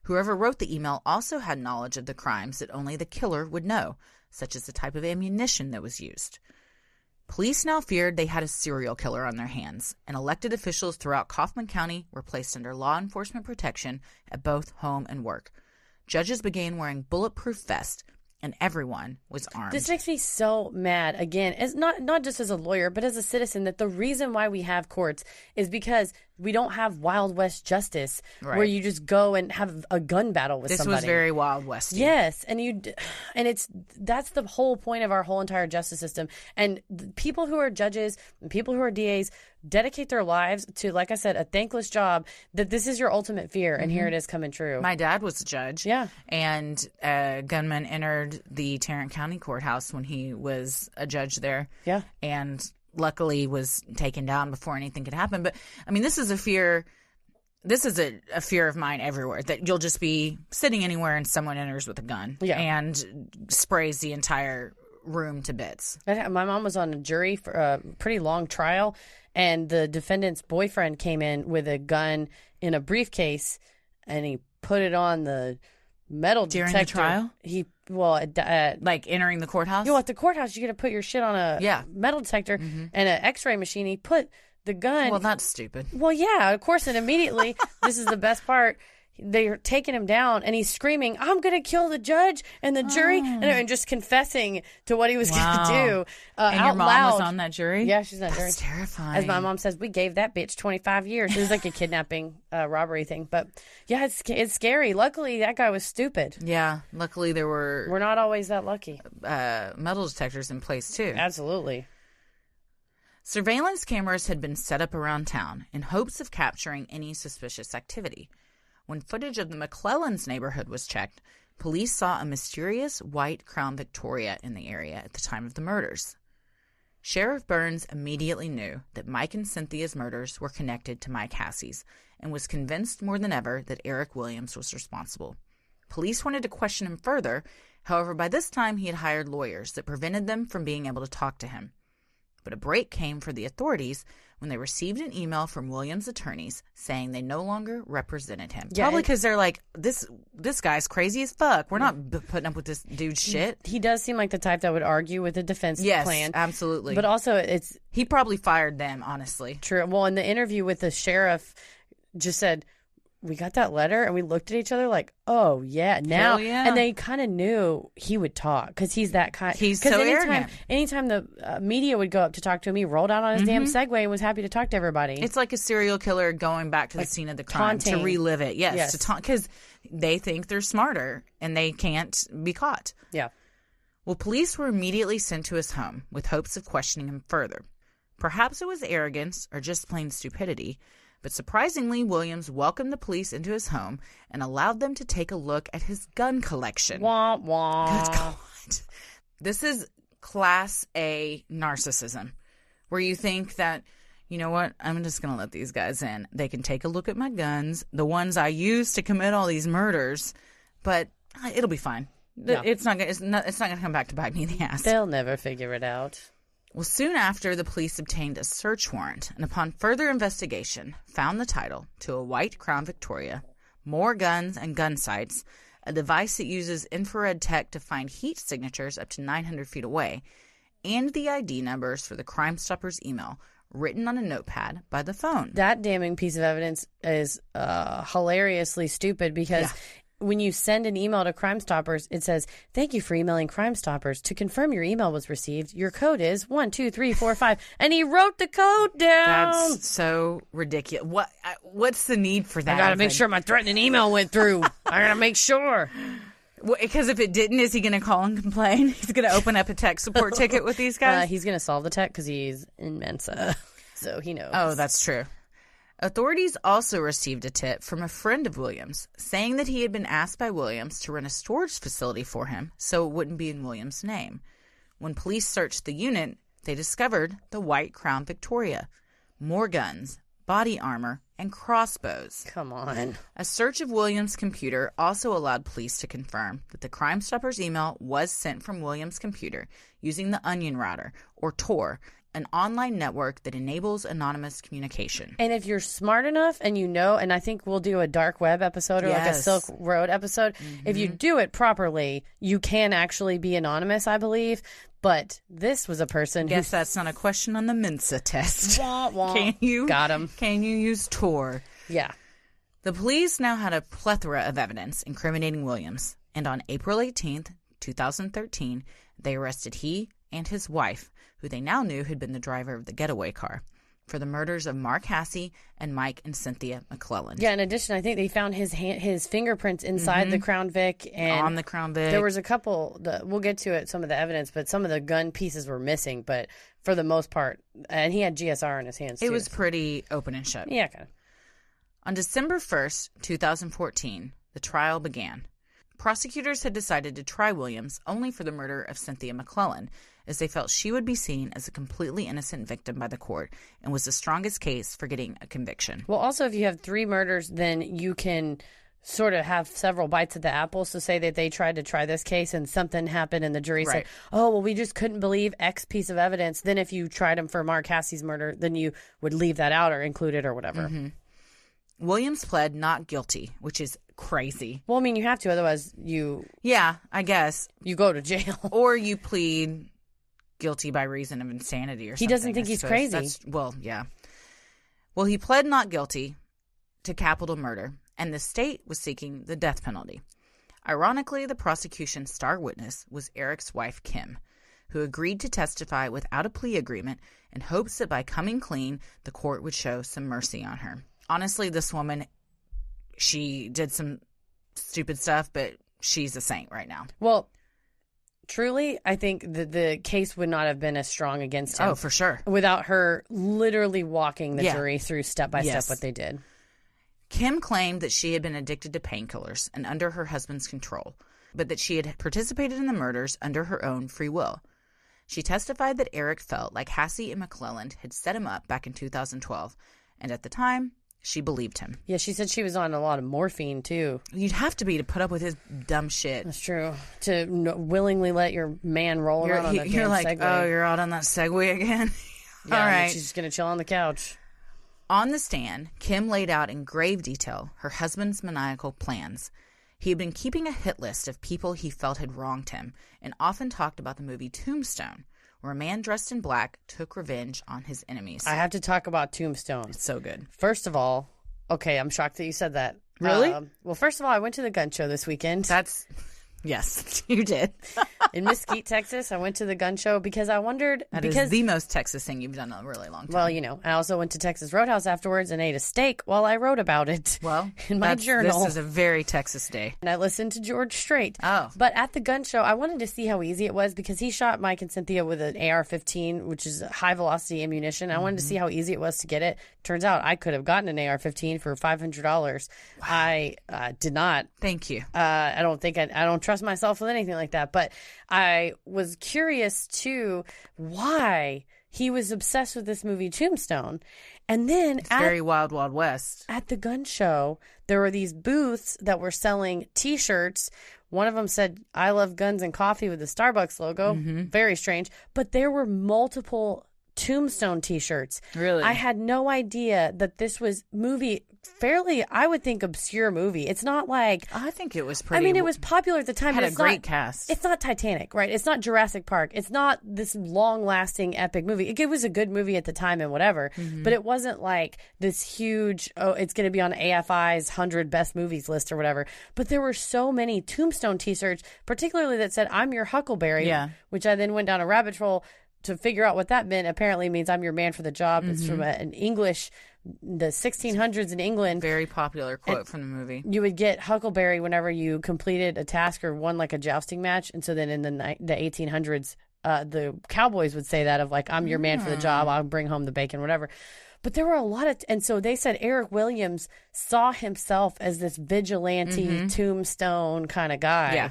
Whoever wrote the email also had knowledge of the crimes that only the killer would know, such as the type of ammunition that was used. Police now feared they had a serial killer on their hands, and elected officials throughout Kaufman County were placed under law enforcement protection at both home and work. Judges began wearing bulletproof vests, and everyone was armed. This makes me so mad, again, as not just as a lawyer, but as a citizen, that the reason why we have courts is because we don't have Wild West justice where you just go and have a gun battle with somebody. This was very Wild West. Yes, and that's the whole point of our whole entire justice system. And the people who are judges and people who are DAs dedicate their lives to, like I said, a thankless job, that this is your ultimate fear, and here it is coming true. My dad was a judge. Yeah. And a gunman entered the Tarrant County Courthouse when he was a judge there. Yeah. And luckily was taken down before anything could happen. But, I mean, this is a fear. This is a fear of mine everywhere, that you'll just be sitting anywhere and someone enters with a gun and sprays the entire room to bits. My mom was on a jury for a pretty long trial, and the defendant's boyfriend came in with a gun in a briefcase, and he put it on the metal detector. During the trial? Like entering the courthouse? At the courthouse, you got to put your shit on a metal detector and an x-ray machine. He put the gun... Well, that's stupid. Well, yeah, of course, and immediately, this is the best part, they're taking him down, and he's screaming, "I'm going to kill the judge and the jury," and just confessing to what he was going to do and out your mom loud. was on that jury? Yeah, she's on that jury. That's terrifying. As my mom says, we gave that bitch 25 years. It was like a kidnapping, robbery thing. But, yeah, it's scary. Luckily, that guy was stupid. Yeah, luckily there were... We're not always that lucky. Metal detectors in place, too. Absolutely. Surveillance cameras had been set up around town in hopes of capturing any suspicious activity. When footage of the McClelland's neighborhood was checked, police saw a mysterious white Crown Victoria in the area at the time of the murders. Sheriff Burns immediately knew that Mike and Cynthia's murders were connected to Mike Hasse's, and was convinced more than ever that Eric Williams was responsible. Police wanted to question him further, however, by this time he had hired lawyers that prevented them from being able to talk to him. But a break came for the authorities when they received an email from Williams' attorneys saying they no longer represented him. Yeah, probably because they're like, this guy's crazy as fuck. We're not putting up with this dude's shit. He does seem like the type that would argue with the defense plan. Yes, absolutely. But also, he probably fired them, honestly. True. Well, in the interview with the sheriff, just said, "We got that letter," and we looked at each other like, "Oh yeah, now." Hell yeah. And they kind of knew he would talk because he's that kind. He's so arrogant. Anytime the media would go up to talk to him, he rolled out on his damn Segway and was happy to talk to everybody. It's like a serial killer going back to the scene of the crime taunting. to relive it. Yes. Yes. Because they think they're smarter and they can't be caught. Yeah. Well, police were immediately sent to his home with hopes of questioning him further. Perhaps it was arrogance or just plain stupidity, but surprisingly, Williams welcomed the police into his home and allowed them to take a look at his gun collection. Wah, wah. Good God. This is class A narcissism, where you think that, you know what, I'm just going to let these guys in. They can take a look at my guns, the ones I used to commit all these murders, but it'll be fine. No. It's not going to come back to bite me in the ass. They'll never figure it out. Well, soon after, the police obtained a search warrant and upon further investigation, found the title to a white Crown Victoria, more guns and gun sights, a device that uses infrared tech to find heat signatures up to 900 feet away, and the ID numbers for the Crime Stoppers email written on a notepad by the phone. That damning piece of evidence is hilariously stupid because... When you send an email to Crime Stoppers, it says, "Thank you for emailing Crime Stoppers. To confirm your email was received, your code is 12345." And he wrote the code down. That's so ridiculous. What's the need for that? I got to make sure my threatening email went through. I got to make sure. Because if it didn't, is he going to call and complain? He's going to open up a tech support ticket with these guys? He's going to solve the tech because he's in Mensa, so he knows. Oh, that's true. Authorities also received a tip from a friend of Williams saying that he had been asked by Williams to rent a storage facility for him so it wouldn't be in Williams' name. When police searched the unit, they discovered the white Crown Victoria, more guns, body armor, and crossbows. Come on. A search of Williams' computer also allowed police to confirm that the Crime Stoppers email was sent from Williams' computer using the Onion Router, or Tor, an online network that enables anonymous communication. And if you're smart enough and you know, and I think we'll do a dark web episode or like a Silk Road episode, if you do it properly, you can actually be anonymous, I believe. But this was a person Guess that's not a question on the Mensa test. Wah, wah. Got him. Can you use Tor? Yeah. The police now had a plethora of evidence incriminating Williams, and on April 18th, 2013, they arrested he and his wife, who they now knew had been the driver of the getaway car, for the murders of Mark Hasse and Mike and Cynthia McClelland. Yeah, in addition, I think they found his fingerprints inside the Crown Vic. And on the Crown Vic. There was a couple, we'll get to it, some of the evidence, but some of the gun pieces were missing, but for the most part, and he had GSR in his hands, too. It was pretty open and shut. Yeah, kind of. On December 1st, 2014, the trial began. Prosecutors had decided to try Williams only for the murder of Cynthia McClelland, as they felt she would be seen as a completely innocent victim by the court and was the strongest case for getting a conviction. Well, also, if you have 3 murders, then you can sort of have several bites at the apple. So say that they tried to try this case and something happened and the jury said, oh, well, we just couldn't believe X piece of evidence. Then if you tried him for Mark Hasse's murder, then you would leave that out or include it or whatever. Williams pled not guilty, which is crazy. Well, I mean, you have to. Otherwise, Yeah, I guess. you go to jail. Or you plead guilty by reason of insanity or something. He doesn't think he's crazy. Yeah. Well, he pled not guilty to capital murder, and the state was seeking the death penalty. Ironically, the prosecution's star witness was Eric's wife, Kim, who agreed to testify without a plea agreement in hopes that by coming clean, the court would show some mercy on her. Honestly, this woman, she did some stupid stuff, but she's a saint right now. Well, truly, I think the case would not have been as strong against him. Oh, for sure. Without her literally walking the jury through step by step what they did. Kim claimed that she had been addicted to painkillers and under her husband's control, but that she had participated in the murders under her own free will. She testified that Eric felt like Hasse and McClelland had set him up back in 2012, and at the time, she believed him. Yeah, she said she was on a lot of morphine, too. You'd have to be to put up with his dumb shit. That's true. To willingly let your man roll around on that You're like, Segway. oh, you're out on that Segway again? Yeah, all right. She's just going to chill on the couch. On the stand, Kim laid out in grave detail her husband's maniacal plans. He had been keeping a hit list of people he felt had wronged him and often talked about the movie Tombstone, where a man dressed in black took revenge on his enemies. I have to talk about Tombstone. It's so good. First of all, okay, I'm shocked that you said that. Really? Well, first of all, I went to the gun show this weekend. Yes, you did. In Mesquite, Texas. I went to the gun show because I wondered. That is the most Texas thing you've done in a really long time. Well, you know, I also went to Texas Roadhouse afterwards and ate a steak while I wrote about it. Well, in my journal. This is a very Texas day. And I listened to George Strait. Oh. But at the gun show, I wanted to see how easy it was because he shot Mike and Cynthia with an AR-15, which is high velocity ammunition. I wanted to see how easy it was to get it. Turns out I could have gotten an AR-15 for $500. Wow. I did not. Thank you. I don't trust myself with anything like that. But I was curious too why he was obsessed with this movie Tombstone. And then it's very Wild Wild West. At the gun show, there were these booths that were selling T-shirts. One of them said, "I love guns and coffee" with the Starbucks logo. Very strange. But there were multiple Tombstone T-shirts. Really? I had no idea that this was fairly, I would think, obscure movie. It's not like... I think it was pretty... I mean, it was popular at the time. Had but a great cast. It's not Titanic, right? It's not Jurassic Park. It's not this long-lasting epic movie. It was a good movie at the time and whatever, but it wasn't like this huge, it's going to be on AFI's 100 best movies list or whatever. But there were so many Tombstone T-shirts, particularly that said, "I'm your Huckleberry," which I then went down a rabbit hole to figure out what that meant, apparently means I'm your man for the job. Mm-hmm. It's from an English, the 1600s in England. Very popular quote from the movie. You would get huckleberry whenever you completed a task or won like a jousting match. And so then in the 1800s, the cowboys would say that of like, I'm your man for the job. I'll bring home the bacon, whatever. But there were a lot of, and so they said Eric Williams saw himself as this vigilante tombstone kind of guy. Yeah.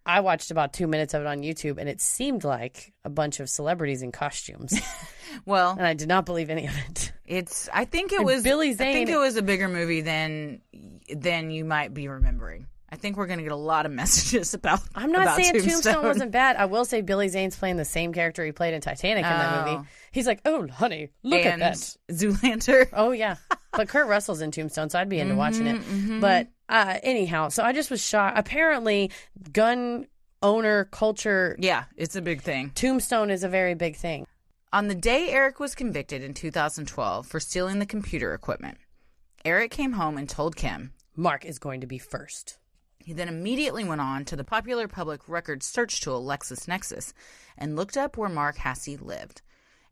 I watched about 2 minutes of it on YouTube, and it seemed like a bunch of celebrities in costumes. Well, and I did not believe any of it. I think it was Billy Zane. I think it was a bigger movie than you might be remembering. I think we're going to get a lot of messages about. I'm not about saying Tombstone wasn't bad. I will say Billy Zane's playing the same character he played in Titanic in that movie. He's like, "Oh, honey, look at that." Zoolander. Oh yeah, but Kurt Russell's in Tombstone, so I'd be into watching it. But anyhow, so I just was shocked. Apparently, gun owner culture. Yeah, it's a big thing. Tombstone is a very big thing. On the day Eric was convicted in 2012 for stealing the computer equipment, Eric came home and told Kim, Mark is going to be first. He then immediately went on to the popular public records search tool LexisNexis and looked up where Mark Hasse lived.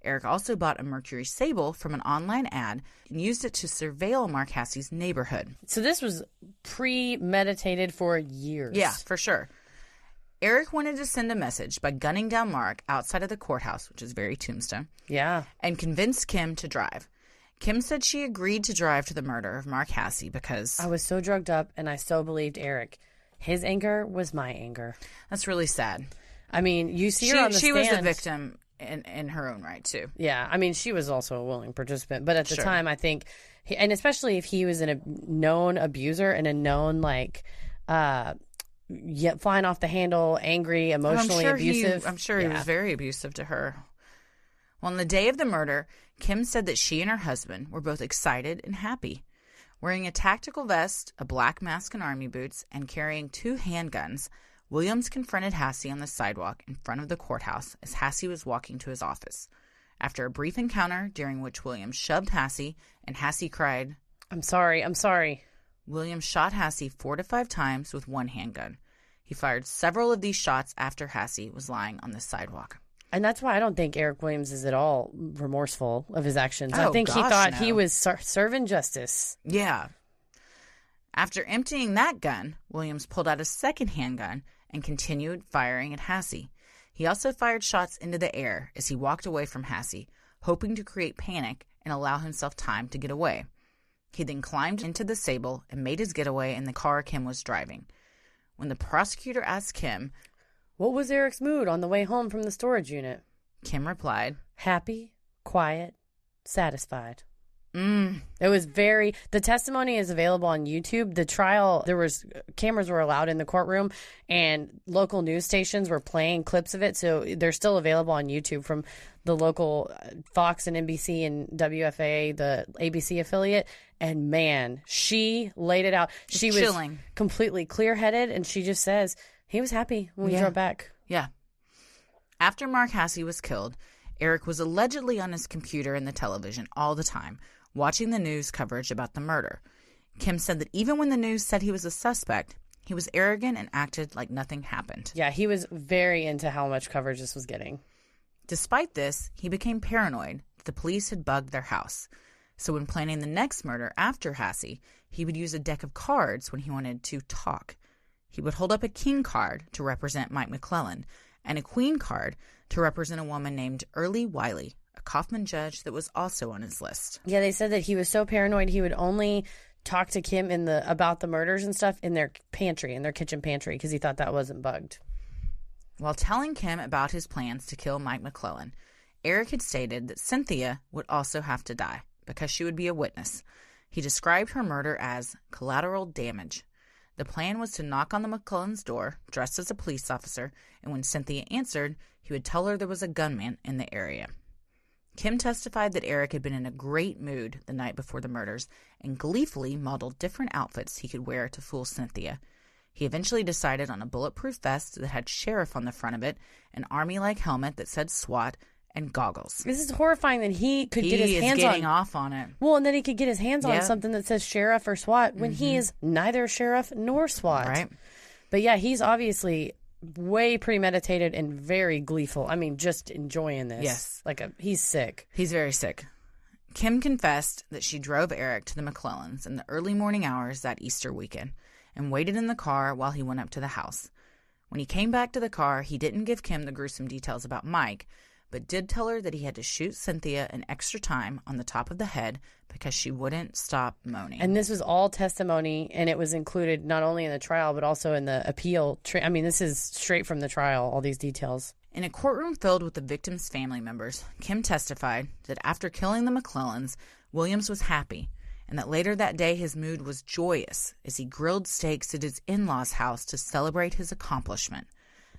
Eric also bought a Mercury Sable from an online ad and used it to surveil Mark Hasse's neighborhood. So this was premeditated for years. Yeah, for sure. Eric wanted to send a message by gunning down Mark outside of the courthouse, which is very Tombstone. Yeah. And convinced Kim to drive. Kim said she agreed to drive to the murder of Mark Hasse because... I was so drugged up and I so believed Eric. His anger was my anger. That's really sad. I mean, you see her on the stand. She was the victim in her own right, too. Yeah. I mean, she was also a willing participant. But at the time, I think... And especially if he was a known abuser and a known, like... flying off the handle, angry, emotionally abusive. I'm sure he was very abusive to her. Well, on the day of the murder, Kim said that she and her husband were both excited and happy. Wearing a tactical vest, a black mask and army boots, and carrying 2 handguns, Williams confronted Hasse on the sidewalk in front of the courthouse as Hasse was walking to his office. After a brief encounter during which Williams shoved Hasse and Hasse cried, I'm sorry. Williams shot Hasse 4 to 5 times with 1 handgun. He fired several of these shots after Hasse was lying on the sidewalk. And that's why I don't think Eric Williams is at all remorseful of his actions. Oh, I think he thought he no. was serving justice. Yeah. After emptying that gun, Williams pulled out a second handgun and continued firing at Hasse. He also fired shots into the air as he walked away from Hasse, hoping to create panic and allow himself time to get away. He then climbed into the Sable and made his getaway in the car Kim was driving. When the prosecutor asked Kim, what was Eric's mood on the way home from the storage unit? Kim replied, happy, quiet, satisfied. It was the testimony is available on YouTube. The trial, cameras were allowed in the courtroom and local news stations were playing clips of it. So they're still available on YouTube from the local Fox and NBC and WFA, the ABC affiliate. And man, she laid it out. She was chilling. Completely clear-headed. And she just says, he was happy when we drove back. Yeah. After Mark Hasse was killed, Eric was allegedly on his computer and the television all the time, watching the news coverage about the murder. Kim said that even when the news said he was a suspect, he was arrogant and acted like nothing happened. Yeah, he was very into how much coverage this was getting. Despite this, he became paranoid that the police had bugged their house. So when planning the next murder after Hasse, he would use a deck of cards when he wanted to talk. He would hold up a king card to represent Mike McClelland and a queen card to represent a woman named Early Wiley, a Kaufman judge that was also on his list. Yeah, they said that he was so paranoid he would only talk to Kim about the murders and stuff in their kitchen pantry, because he thought that wasn't bugged. While telling Kim about his plans to kill Mike McClelland, Eric had stated that Cynthia would also have to die because she would be a witness. He described her murder as collateral damage. The plan was to knock on the McClelland's door, dressed as a police officer, and when Cynthia answered, he would tell her there was a gunman in the area. Kim testified that Eric had been in a great mood the night before the murders and gleefully modeled different outfits he could wear to fool Cynthia. He eventually decided on a bulletproof vest that had sheriff on the front of it, an army-like helmet that said SWAT, and goggles. This is horrifying that he could get his hands on... He is getting off on it. Well, and then he could get his hands on something that says sheriff or SWAT when he is neither sheriff nor SWAT. Right. But yeah, he's obviously way premeditated and very gleeful. I mean, just enjoying this. Yes. He's sick. He's very sick. Kim confessed that she drove Eric to the McClellands in the early morning hours that Easter weekend and waited in the car while he went up to the house. When he came back to the car, he didn't give Kim the gruesome details about Mike, but did tell her that he had to shoot Cynthia an extra time on the top of the head because she wouldn't stop moaning. And this was all testimony, and it was included not only in the trial but also in the appeal. I mean, this is straight from the trial, all these details. In a courtroom filled with the victims' family members, Kim testified that after killing the McClellands, Williams was happy, and that later that day his mood was joyous as he grilled steaks at his in-laws' house to celebrate his accomplishment.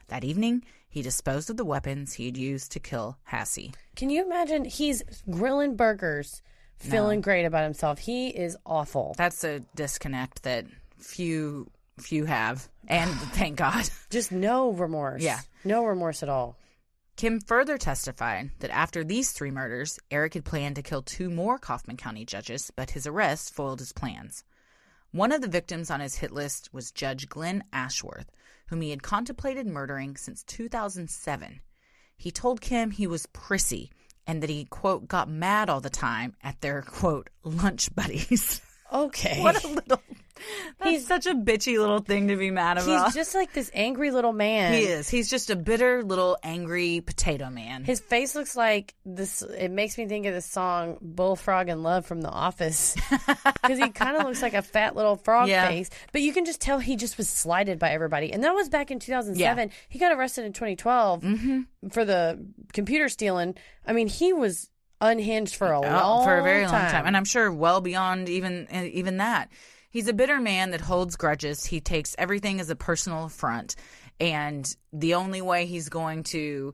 That evening, he disposed of the weapons he had used to kill Hasse. Can you imagine? He's grilling burgers, feeling great about himself. He is awful. That's a disconnect that few have, and thank God. Just no remorse. Yeah. No remorse at all. Kim further testified that after these 3 murders, Eric had planned to kill 2 more Kaufman County judges, but his arrest foiled his plans. One of the victims on his hit list was Judge Glenn Ashworth, whom he had contemplated murdering since 2007. He told Kim he was prissy and that he, quote, got mad all the time at their, quote, lunch buddies. Okay. What a little... He's such a bitchy little thing to be mad about. He's just like this angry little man. He is. He's just a bitter little angry potato man. His face looks like this. It makes me think of the song Bullfrog in Love from The Office. Because he kind of looks like a fat little frog face. But you can just tell he just was slighted by everybody. And that was back in 2007. Yeah. He got arrested in 2012 for the computer stealing. I mean, he was unhinged for a very long time. And I'm sure well beyond even that. He's a bitter man that holds grudges. He takes everything as a personal affront. And the only way he's going to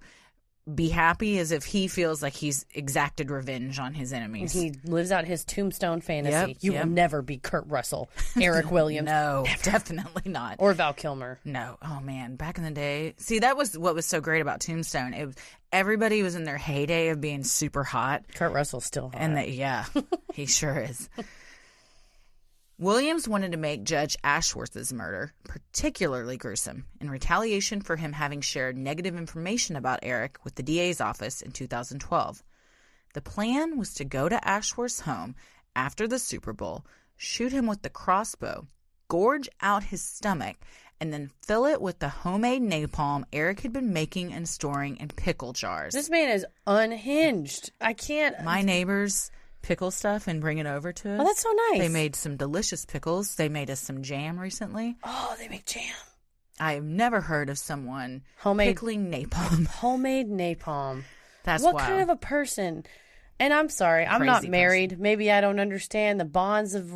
be happy is if he feels like he's exacted revenge on his enemies. He lives out his tombstone fantasy. You will never be Kurt Russell, Eric Williams. No, definitely not. Or Val Kilmer. No. Oh, man. Back in the day. See, that was what was so great about Tombstone. Everybody was in their heyday of being super hot. Kurt Russell's still hot. And he sure is. Williams wanted to make Judge Ashworth's murder particularly gruesome in retaliation for him having shared negative information about Eric with the DA's office in 2012. The plan was to go to Ashworth's home after the Super Bowl, shoot him with the crossbow, gorge out his stomach, and then fill it with the homemade napalm Eric had been making and storing in pickle jars. This man is unhinged. I can't... My neighbors... pickle stuff and bring it over to us. Oh, that's so nice. They made some delicious pickles. They made us some jam recently. Oh, they make jam. I have never heard of someone pickling napalm. Homemade napalm. That's what wild. kind of a person? And I'm sorry, I'm not married. Person. Maybe I don't understand the bonds of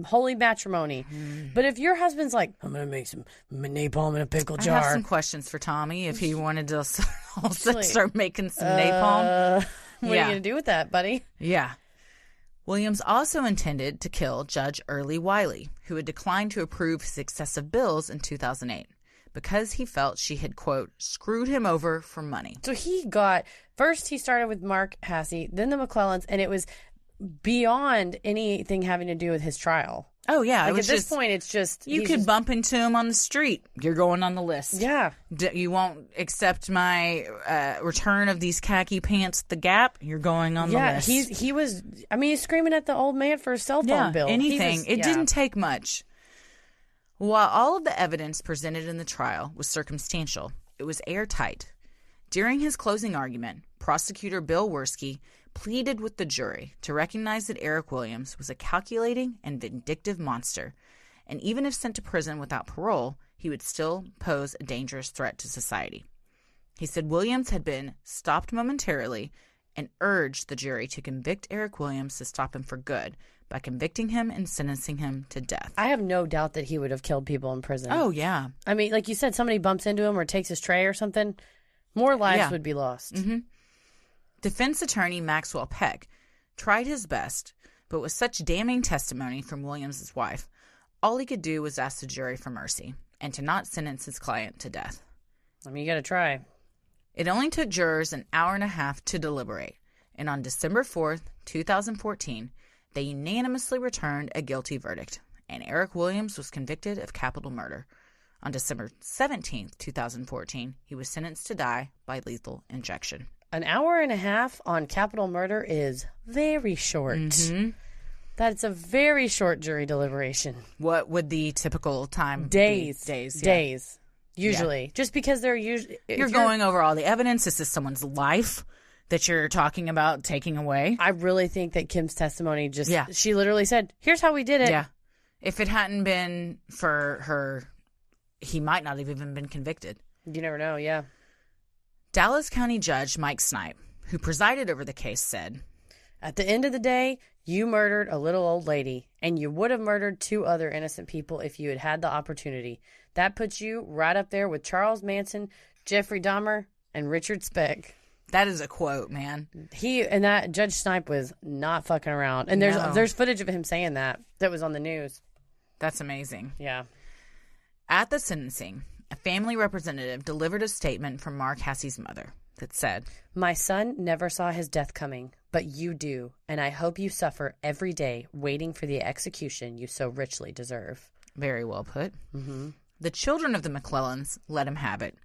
holy matrimony. But if your husband's like, I'm going to make some napalm in a pickle jar. I have some questions for Tommy if he wanted to also start making some napalm. What are you going to do with that, buddy? Yeah. Williams also intended to kill Judge Early Wiley, who had declined to approve his excessive bills in 2008 because he felt she had, quote, screwed him over for money. So first he started with Mark Hasse, then the McClellands, and it was beyond anything having to do with his trial. Oh, yeah. Like at this point, it's just... You could bump into him on the street. You're going on the list. Yeah. You won't accept my return of these khaki pants at the Gap. You're going on the list. Yeah, he's screaming at the old man for a cell phone bill. Anything. It didn't take much. While all of the evidence presented in the trial was circumstantial, it was airtight. During his closing argument, prosecutor Bill Werski pleaded with the jury to recognize that Eric Williams was a calculating and vindictive monster, and even if sent to prison without parole, he would still pose a dangerous threat to society. He said Williams had been stopped momentarily and urged the jury to convict Eric Williams to stop him for good by convicting him and sentencing him to death. I have no doubt that he would have killed people in prison. Oh, yeah. I mean, like you said, somebody bumps into him or takes his tray or something, more lives would be lost. Mm-hmm. Defense attorney Maxwell Peck tried his best, but with such damning testimony from Williams' wife, all he could do was ask the jury for mercy and to not sentence his client to death. I mean, you got to try. It only took jurors an hour and a half to deliberate, and on December 4th, 2014, they unanimously returned a guilty verdict, and Eric Williams was convicted of capital murder. On December 17th, 2014, he was sentenced to die by lethal injection. An hour and a half on capital murder is very short. Mm-hmm. That's a very short jury deliberation. What would the typical time Days. be? Days. Days. Usually. Just because they're usually... You're going over all the evidence. This is someone's life that you're talking about taking away. I really think that Kim's testimony just... Yeah. She literally said, here's how we did it. Yeah. If it hadn't been for her, he might not have even been convicted. You never know, yeah. Dallas County Judge Mike Snipe, who presided over the case, said, "At the end of the day, you murdered a little old lady, and you would have murdered 2 other innocent people if you had had the opportunity. That puts you right up there with Charles Manson, Jeffrey Dahmer, and Richard Speck." That is a quote, man. That Judge Snipe was not fucking around. And there's footage of him saying that was on the news. That's amazing. Yeah. At the sentencing, a family representative delivered a statement from Mark Hasse's mother that said, "My son never saw his death coming, but you do, and I hope you suffer every day waiting for the execution you so richly deserve." Very well put. Mm-hmm. The children of the McClellands let him have it.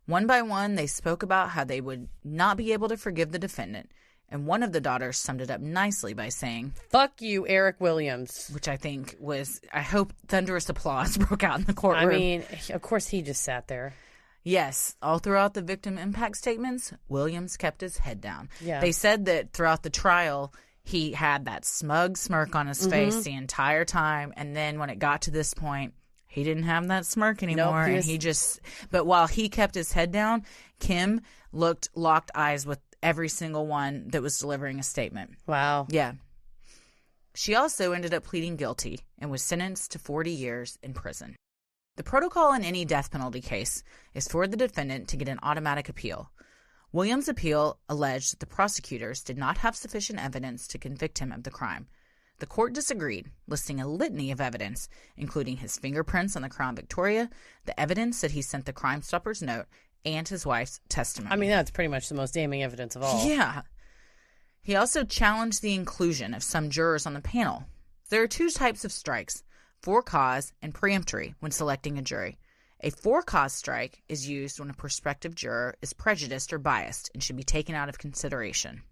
One by one, they spoke about how they would not be able to forgive the defendant, and one of the daughters summed it up nicely by saying, "Fuck you, Eric Williams." Which I think was, I hope thunderous applause broke out in the courtroom. I mean, of course he just sat there. Yes, all throughout the victim impact statements, Williams kept his head down. Yeah. They said that throughout the trial, he had that smug smirk on his face the entire time, and then when it got to this point, he didn't have that smirk anymore, but while he kept his head down, Kim locked eyes with every single one that was delivering a statement. Wow. Yeah. She also ended up pleading guilty and was sentenced to 40 years in prison. The protocol in any death penalty case is for the defendant to get an automatic appeal. Williams' appeal alleged that the prosecutors did not have sufficient evidence to convict him of the crime. The court disagreed, listing a litany of evidence, including his fingerprints on the Crown Victoria, the evidence that he sent the Crime Stoppers note, and his wife's testimony. I mean, that's pretty much the most damning evidence of all. Yeah. He also challenged the inclusion of some jurors on the panel. There are 2 types of strikes, for cause and preemptory, when selecting a jury. A for cause strike is used when a prospective juror is prejudiced or biased and should be taken out of consideration.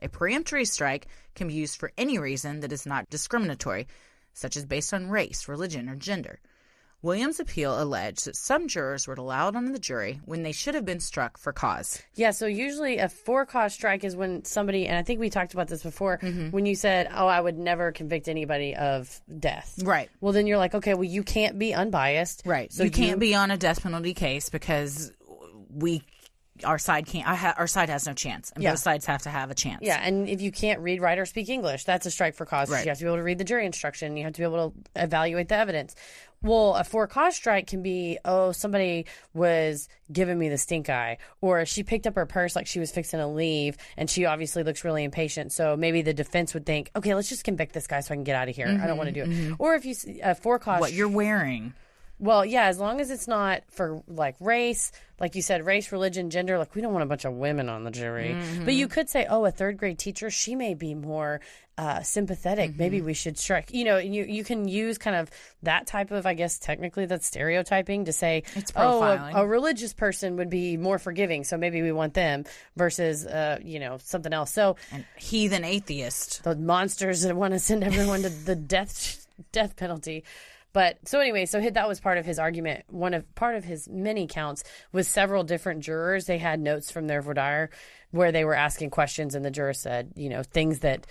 A preemptory strike can be used for any reason that is not discriminatory, such as based on race, religion, or gender. Williams' appeal alleged that some jurors were allowed on the jury when they should have been struck for cause. Yeah, so usually a for-cause strike is when somebody, and I think we talked about this before, when you said, oh, I would never convict anybody of death. Right. Well, then you're like, okay, well, you can't be unbiased. Right. So you can't be on a death penalty case because our side has no chance, and both sides have to have a chance. Yeah, and if you can't read, write, or speak English, that's a strike for cause. Right. You have to be able to read the jury instruction. You have to be able to evaluate the evidence. Well, a for-cause strike can be, oh, somebody was giving me the stink eye, or she picked up her purse like she was fixing to leave, and she obviously looks really impatient. So maybe the defense would think, okay, let's just convict this guy so I can get out of here. I don't want to do it. Or if you a for-cause, what you're wearing. Well, yeah, as long as it's not for, like, race, like you said, race, religion, gender, like, we don't want a bunch of women on the jury. But you could say, oh, a third-grade teacher, she may be more sympathetic. Maybe we should strike. You know, you can use kind of that type of, I guess, technically that's stereotyping to say, it's profiling. A religious person would be more forgiving, so maybe we want them versus, something else. So, an heathen atheist. The monsters that want to send everyone to the death penalty. But so anyway, so that was part of his argument. Part of his many counts was several different jurors. They had notes from their voir dire where they were asking questions, and the jurors said, things that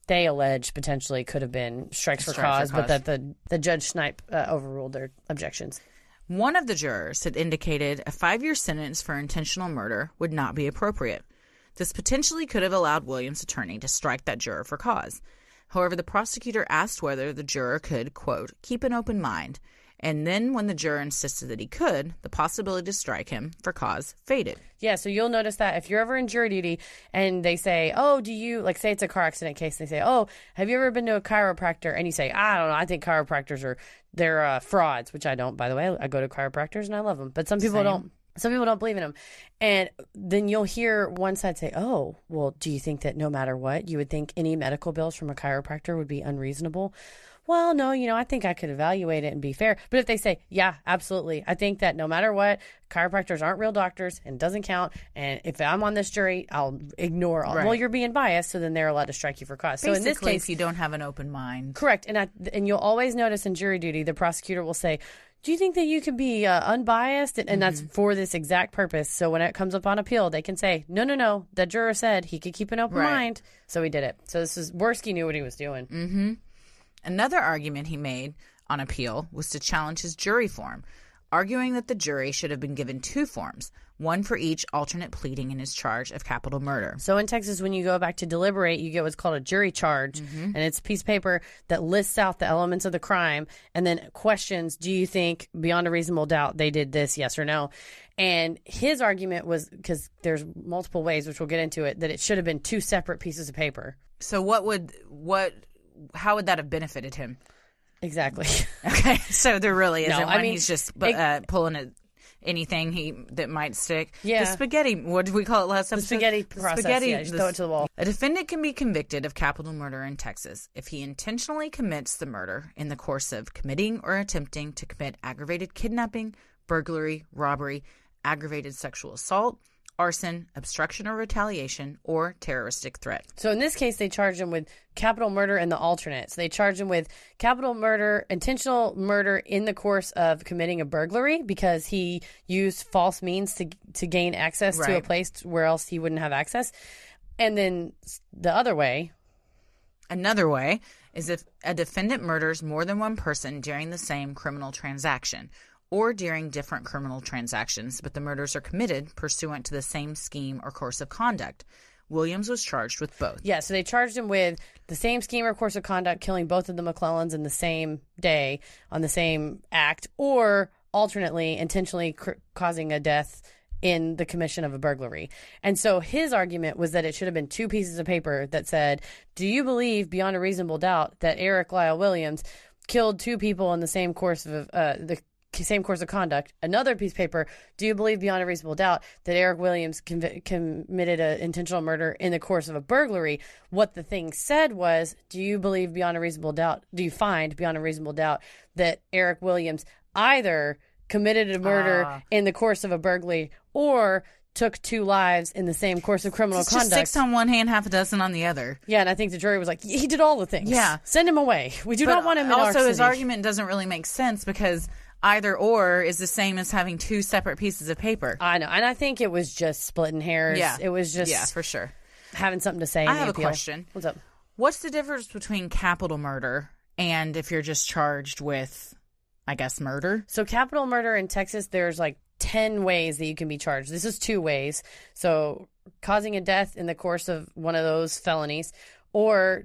they alleged potentially could have been strikes for cause, but that the Judge Snipe overruled their objections. One of the jurors had indicated a 5-year sentence for intentional murder would not be appropriate. This potentially could have allowed Williams' attorney to strike that juror for cause. However, the prosecutor asked whether the juror could, quote, keep an open mind. And then when the juror insisted that he could, the possibility to strike him for cause faded. Yeah, so you'll notice that if you're ever in jury duty and they say, oh, do you, like say it's a car accident case, they say, oh, have you ever been to a chiropractor? And you say, I don't know, I think chiropractors they're frauds, which I don't, by the way. I go to chiropractors and I love them. But some people don't. Some people don't believe in them. And then you'll hear one side say, oh, well, do you think that no matter what, you would think any medical bills from a chiropractor would be unreasonable? well, no, I think I could evaluate it and be fair. But if they say, yeah, absolutely, I think that no matter what, chiropractors aren't real doctors and doesn't count. And if I'm on this jury, I'll ignore all. Right. Well, you're being biased, so then they're allowed to strike you for cause. Basically, so in this case, if you don't have an open mind. Correct. And you'll always notice in jury duty, the prosecutor will say, do you think that you could be unbiased? And that's for this exact purpose. So when it comes up on appeal, they can say, no, that juror said he could keep an open mind. So he did it. So Worski knew what he was doing. Mm-hmm. Another argument he made on appeal was to challenge his jury form, arguing that the jury should have been given 2 forms, one for each alternate pleading in his charge of capital murder. So in Texas, when you go back to deliberate, you get what's called a jury charge, and it's a piece of paper that lists out the elements of the crime and then questions, do you think beyond a reasonable doubt they did this, yes or no? And his argument was, because there's multiple ways, which we'll get into it, that it should have been 2 separate pieces of paper. So how would that have benefited him? Exactly. Okay, so there really isn't one. He's just pulling anything that might stick. Yeah. The spaghetti, what did we call it last episode? The spaghetti process, just throw it to the wall. A defendant can be convicted of capital murder in Texas if he intentionally commits the murder in the course of committing or attempting to commit aggravated kidnapping, burglary, robbery, aggravated sexual assault, arson, obstruction or retaliation, or terroristic threat. So in this case, they charged him with capital murder and the alternates. They charged him with capital murder, intentional murder in the course of committing a burglary because he used false means to gain access to a place where else he wouldn't have access. And then the other way. Another way is if a defendant murders more than one person during the same criminal transaction, or during different criminal transactions, but the murders are committed pursuant to the same scheme or course of conduct. Williams was charged with both. Yeah, so they charged him with the same scheme or course of conduct, killing both of the McClellands in the same day on the same act, or alternately intentionally causing a death in the commission of a burglary. And so his argument was that it should have been 2 pieces of paper that said, do you believe beyond a reasonable doubt that Eric Lyle Williams killed 2 people in the same course of same course of conduct? Another piece of paper, do you believe beyond a reasonable doubt that Eric Williams committed an intentional murder in the course of a burglary? What the thing said was, do you believe beyond a reasonable doubt, do you find beyond a reasonable doubt that Eric Williams either committed a murder in the course of a burglary or took 2 lives in the same course of criminal conduct? Just 6 on one hand, half a dozen on the other. Yeah, and I think the jury was like, he did all the things. Yeah. Send him away. We do not want him in our city. Also, his argument doesn't really make sense because either or is the same as having 2 separate pieces of paper. I know. And I think it was just splitting hairs. Yeah. It was just for sure. Having something to say. I have a question. What's up? What's the difference between capital murder and if you're just charged with, I guess, murder? So capital murder in Texas, there's like 10 ways that you can be charged. This is 2 ways. So causing a death in the course of one of those felonies, or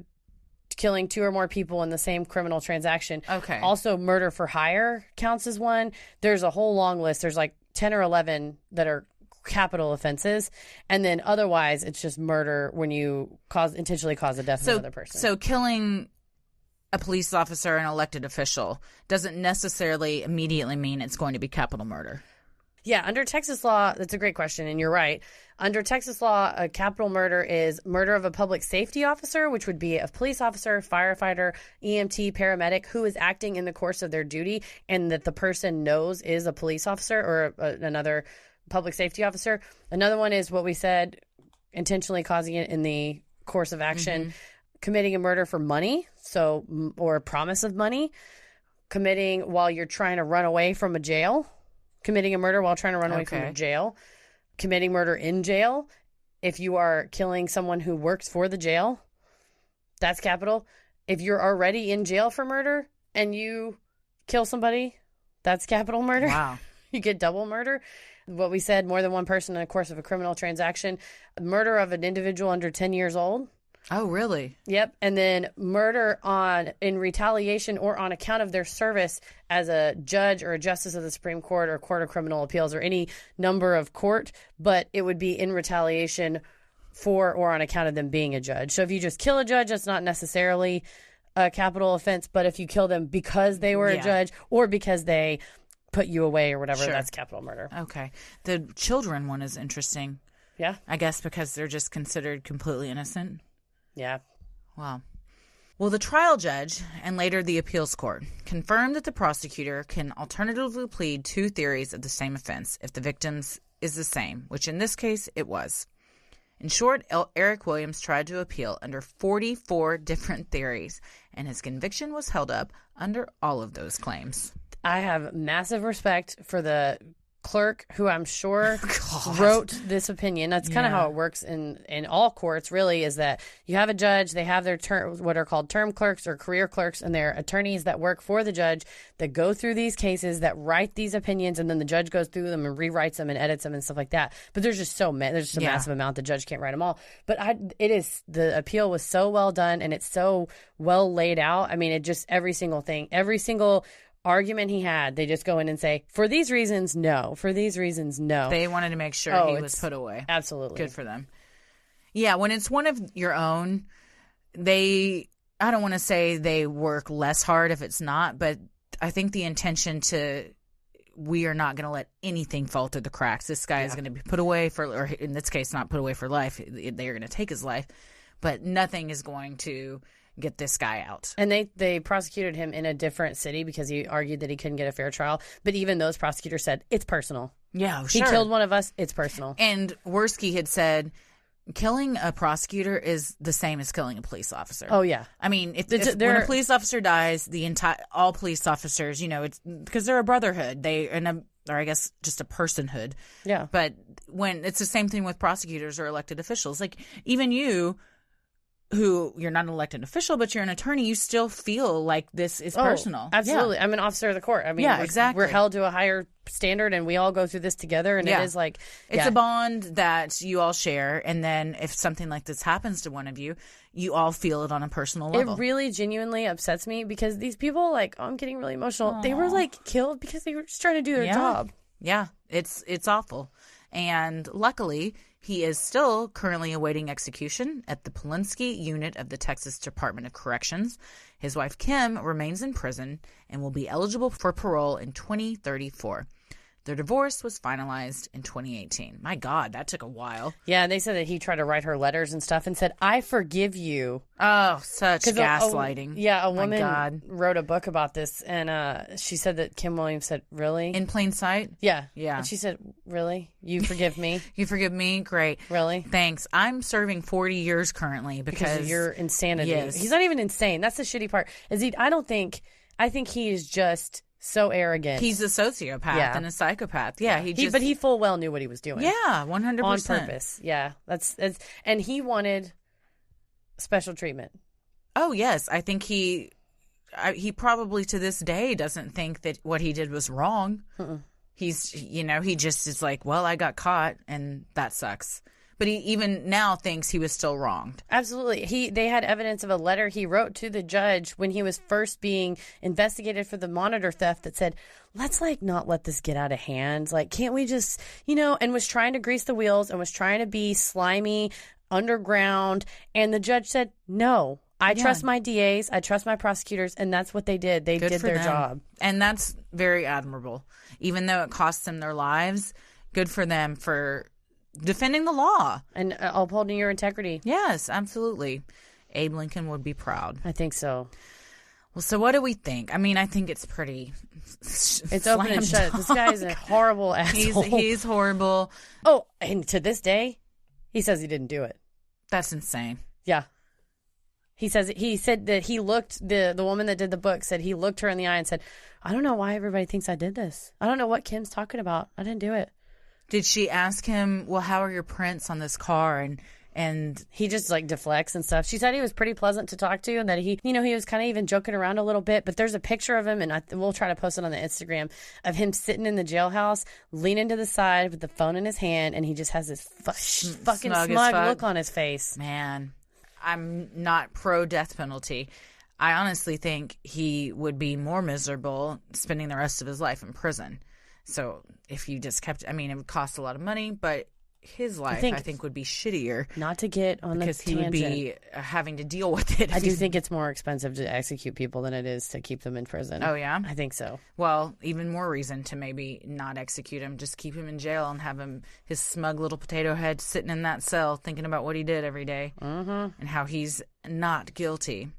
killing 2 or more people in the same criminal transaction. Okay. Also, murder for hire counts as one. There's a whole long list. There's like 10 or 11 that are capital offenses. And then otherwise, it's just murder when you intentionally cause the death of another person. So killing a police officer, an elected official, doesn't necessarily immediately mean it's going to be capital murder. Yeah, under Texas law, that's a great question, and you're right. Under Texas law, a capital murder is murder of a public safety officer, which would be a police officer, firefighter, EMT, paramedic, who is acting in the course of their duty and that the person knows is a police officer or another public safety officer. Another one is what we said, intentionally causing it in the course of action, committing a murder for money, or a promise of money, committing while you're trying to run away from a jail. Committing a murder while trying to run away from a jail. Committing murder in jail. If you are killing someone who works for the jail, that's capital. If you're already in jail for murder and you kill somebody, that's capital murder. Wow. You get double murder. What we said, more than one person in the course of a criminal transaction. Murder of an individual under 10 years old. Oh, really? Yep. And then murder in retaliation or on account of their service as a judge or a justice of the Supreme Court or Court of Criminal Appeals or any number of court, but it would be in retaliation for or on account of them being a judge. So if you just kill a judge, that's not necessarily a capital offense, but if you kill them because they were a judge or because they put you away or whatever, that's capital murder. Okay. The children one is interesting. Yeah. I guess because they're just considered completely innocent. Yeah. Wow. Well, the trial judge and later the appeals court confirmed that the prosecutor can alternatively plead 2 theories of the same offense if the victim's is the same, which in this case it was. In short, Eric Williams tried to appeal under 44 different theories, and his conviction was held up under all of those claims. I have massive respect for the clerk who I'm sure wrote this opinion. That's kind of how it works in all courts, really, is that you have a judge, they have their what are called term clerks or career clerks, and they're attorneys that work for the judge that go through these cases, that write these opinions, and then the judge goes through them and rewrites them and edits them and stuff like that. But there's just a massive amount, the judge can't write them all. But the appeal was so well done, and it's so well laid out. I mean, it just, every single thing, every single argument he had, they just go in and say, for these reasons, no. For these reasons, no. They wanted to make sure he was put away. Absolutely. Good for them. Yeah, when it's one of your own, I don't want to say they work less hard if it's not, but I think the intention we are not going to let anything fall through the cracks. This guy is going to be put away or in this case, not put away for life. They are going to take his life, but nothing is going to get this guy out. And they prosecuted him in a different city because he argued that he couldn't get a fair trial. But even those prosecutors said, it's personal. Yeah, sure. He killed one of us. It's personal. And Worski had said, killing a prosecutor is the same as killing a police officer. Oh, yeah. I mean, when a police officer dies, all police officers, it's because they're a brotherhood. Or I guess just a personhood. Yeah. But when it's the same thing with prosecutors or elected officials. Like, even you, who you're not an elected official, but you're an attorney, you still feel like this is personal. Absolutely. Yeah. I'm an officer of the court. I mean, exactly. We're held to a higher standard, and we all go through this together, and it is like... It's a bond that you all share, and then if something like this happens to one of you, you all feel it on a personal level. It really genuinely upsets me because these people, I'm getting really emotional. Aww. They were, killed because they were just trying to do their job. Yeah, it's awful. And luckily, he is still currently awaiting execution at the Polinsky unit of the Texas Department of Corrections. His wife, Kim, remains in prison and will be eligible for parole in 2034. Their divorce was finalized in 2018. My God, that took a while. Yeah, and they said that he tried to write her letters and stuff and said, I forgive you. Oh, such gaslighting. A woman wrote a book about this, and she said that Kim Williams said, really? In plain sight? Yeah. Yeah. And she said, really? You forgive me? You forgive me? Great. Really? Thanks. I'm serving 40 years currently because of your insanity. Yes. He's not even insane. That's the shitty part. I think he is just... so arrogant. He's a sociopath and a psychopath. Yeah, but he full well knew what he was doing. Yeah, 100%. On purpose. Yeah, that's and he wanted special treatment. Oh, yes. I think he probably to this day doesn't think that what he did was wrong. He's, he just is like, well, I got caught and that sucks. But he even now thinks he was still wronged. Absolutely. They had evidence of a letter he wrote to the judge when he was first being investigated for the monitor theft that said, let's not let this get out of hand. Can't we just, and was trying to grease the wheels and was trying to be slimy, underground. And the judge said, no, I trust my DAs. I trust my prosecutors. And that's what they did. They did their job. And that's very admirable. Even though it cost them their lives, good for them for defending the law and upholding your integrity. Yes, absolutely. Abe Lincoln would be proud. I think so. Well, so what do we think? I mean, I think it's pretty. It's open and shut. This guy is a horrible asshole. He's horrible. Oh, and to this day, he says he didn't do it. That's insane. Yeah. He said that he looked, the woman that did the book said he looked her in the eye and said, I don't know why everybody thinks I did this. I don't know what Kim's talking about. I didn't do it. Did she ask him, well, how are your prints on this car? And he just deflects and stuff. She said he was pretty pleasant to talk to and that he was kind of even joking around a little bit. But there's a picture of him, and we'll try to post it on the Instagram, of him sitting in the jailhouse, leaning to the side with the phone in his hand, and he just has this fucking smug look on his face. Man, I'm not pro death penalty. I honestly think he would be more miserable spending the rest of his life in prison. So if you just kept, it would cost a lot of money, but his life, I think would be shittier. Not to get on the tangent. Because he would be having to deal with it. I do think it's more expensive to execute people than it is to keep them in prison. Oh, yeah? I think so. Well, even more reason to maybe not execute him. Just keep him in jail and have his smug little potato head sitting in that cell thinking about what he did every day and how he's not guilty.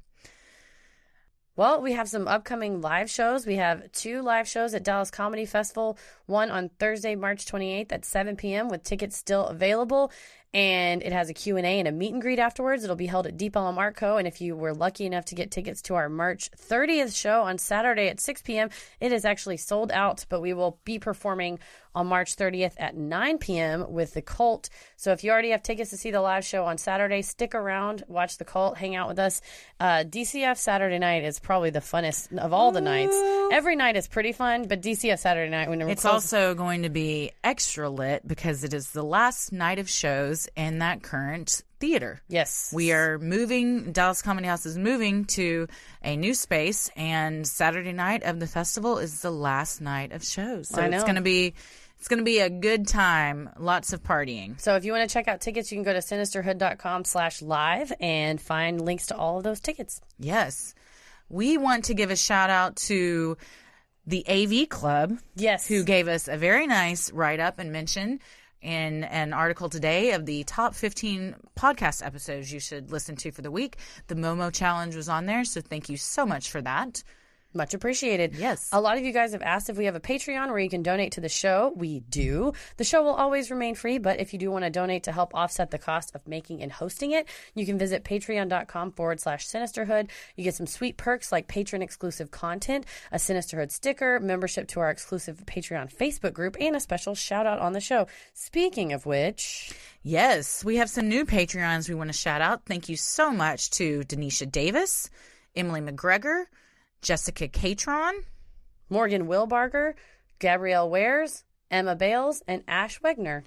Well, we have some upcoming live shows. We have 2 live shows at Dallas Comedy Festival, one on Thursday, March 28th at 7 p.m. with tickets still available. And it has a Q&A and a meet and greet afterwards. It'll be held at Deep Ellum Art Co. And if you were lucky enough to get tickets to our March 30th show on Saturday at 6 p.m., it is actually sold out. But we will be performing on March 30th at 9 p.m. with The Cult. So if you already have tickets to see the live show on Saturday, stick around, watch The Cult, hang out with us. DCF Saturday night is probably the funnest of all the nights. Every night is pretty fun, but DCF Saturday night, when it's also going to be extra lit because it is the last night of shows in that current theater. Yes. We are moving, Dallas Comedy House is moving to a new space, and Saturday night of the festival is the last night of shows. So I know. It's going to be a good time. Lots of partying. So if you want to check out tickets, you can go to sinisterhood.com/live and find links to all of those tickets. Yes. We want to give a shout out to the AV Club. Yes. Who gave us a very nice write-up and mention in an article today of the top 15 podcast episodes you should listen to for the week. The Momo Challenge was on there, so thank you so much for that. Much appreciated. Yes. A lot of you guys have asked if we have a Patreon where you can donate to the show. We do. The show will always remain free, but if you do want to donate to help offset the cost of making and hosting it, you can visit patreon.com/Sinisterhood. You get some sweet perks like patron-exclusive content, a Sinisterhood sticker, membership to our exclusive Patreon Facebook group, and a special shout-out on the show. Speaking of which... Yes, we have some new Patreons we want to shout out. Thank you so much to Denisha Davis, Emily McGregor, Jessica Catron, Morgan Wilbarger, Gabrielle Wares, Emma Bales, and Ash Wegner.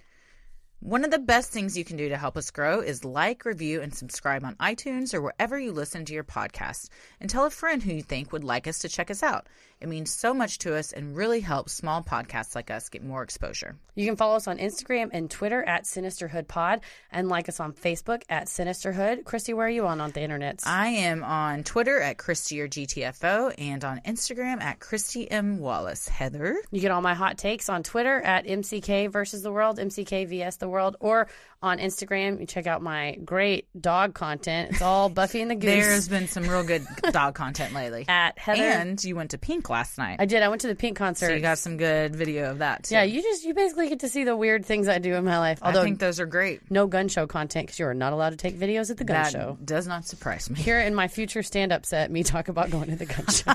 One of the best things you can do to help us grow is like, review, and subscribe on iTunes or wherever you listen to your podcast. And tell a friend who you think would like us to check us out. It means so much to us and really helps small podcasts like us get more exposure. You can follow us on Instagram and Twitter at SinisterhoodPod and like us on Facebook at Sinisterhood. Christy, where are you on the internet? I am on Twitter at Christy or GTFO and on Instagram at Christy M. Wallace. Heather? You get all my hot takes on Twitter at MCK versus the world, MCK vs. the world, or on Instagram. You check out my great dog content. It's all Buffy and the Goose. There's been some real good dog content lately. At Heather. And you went to Pink last night. I did. I went to the Pink concert. So you got some good video of that, too. Yeah, you basically get to see the weird things I do in my life. Although I think those are great. No gun show content because you are not allowed to take videos at the gun show. That does not surprise me. Here in my future stand-up set, me talk about going to the gun show.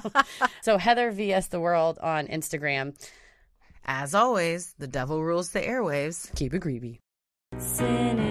So Heather vs. the world on Instagram. As always, the devil rules the airwaves. Keep it creepy. Sinister.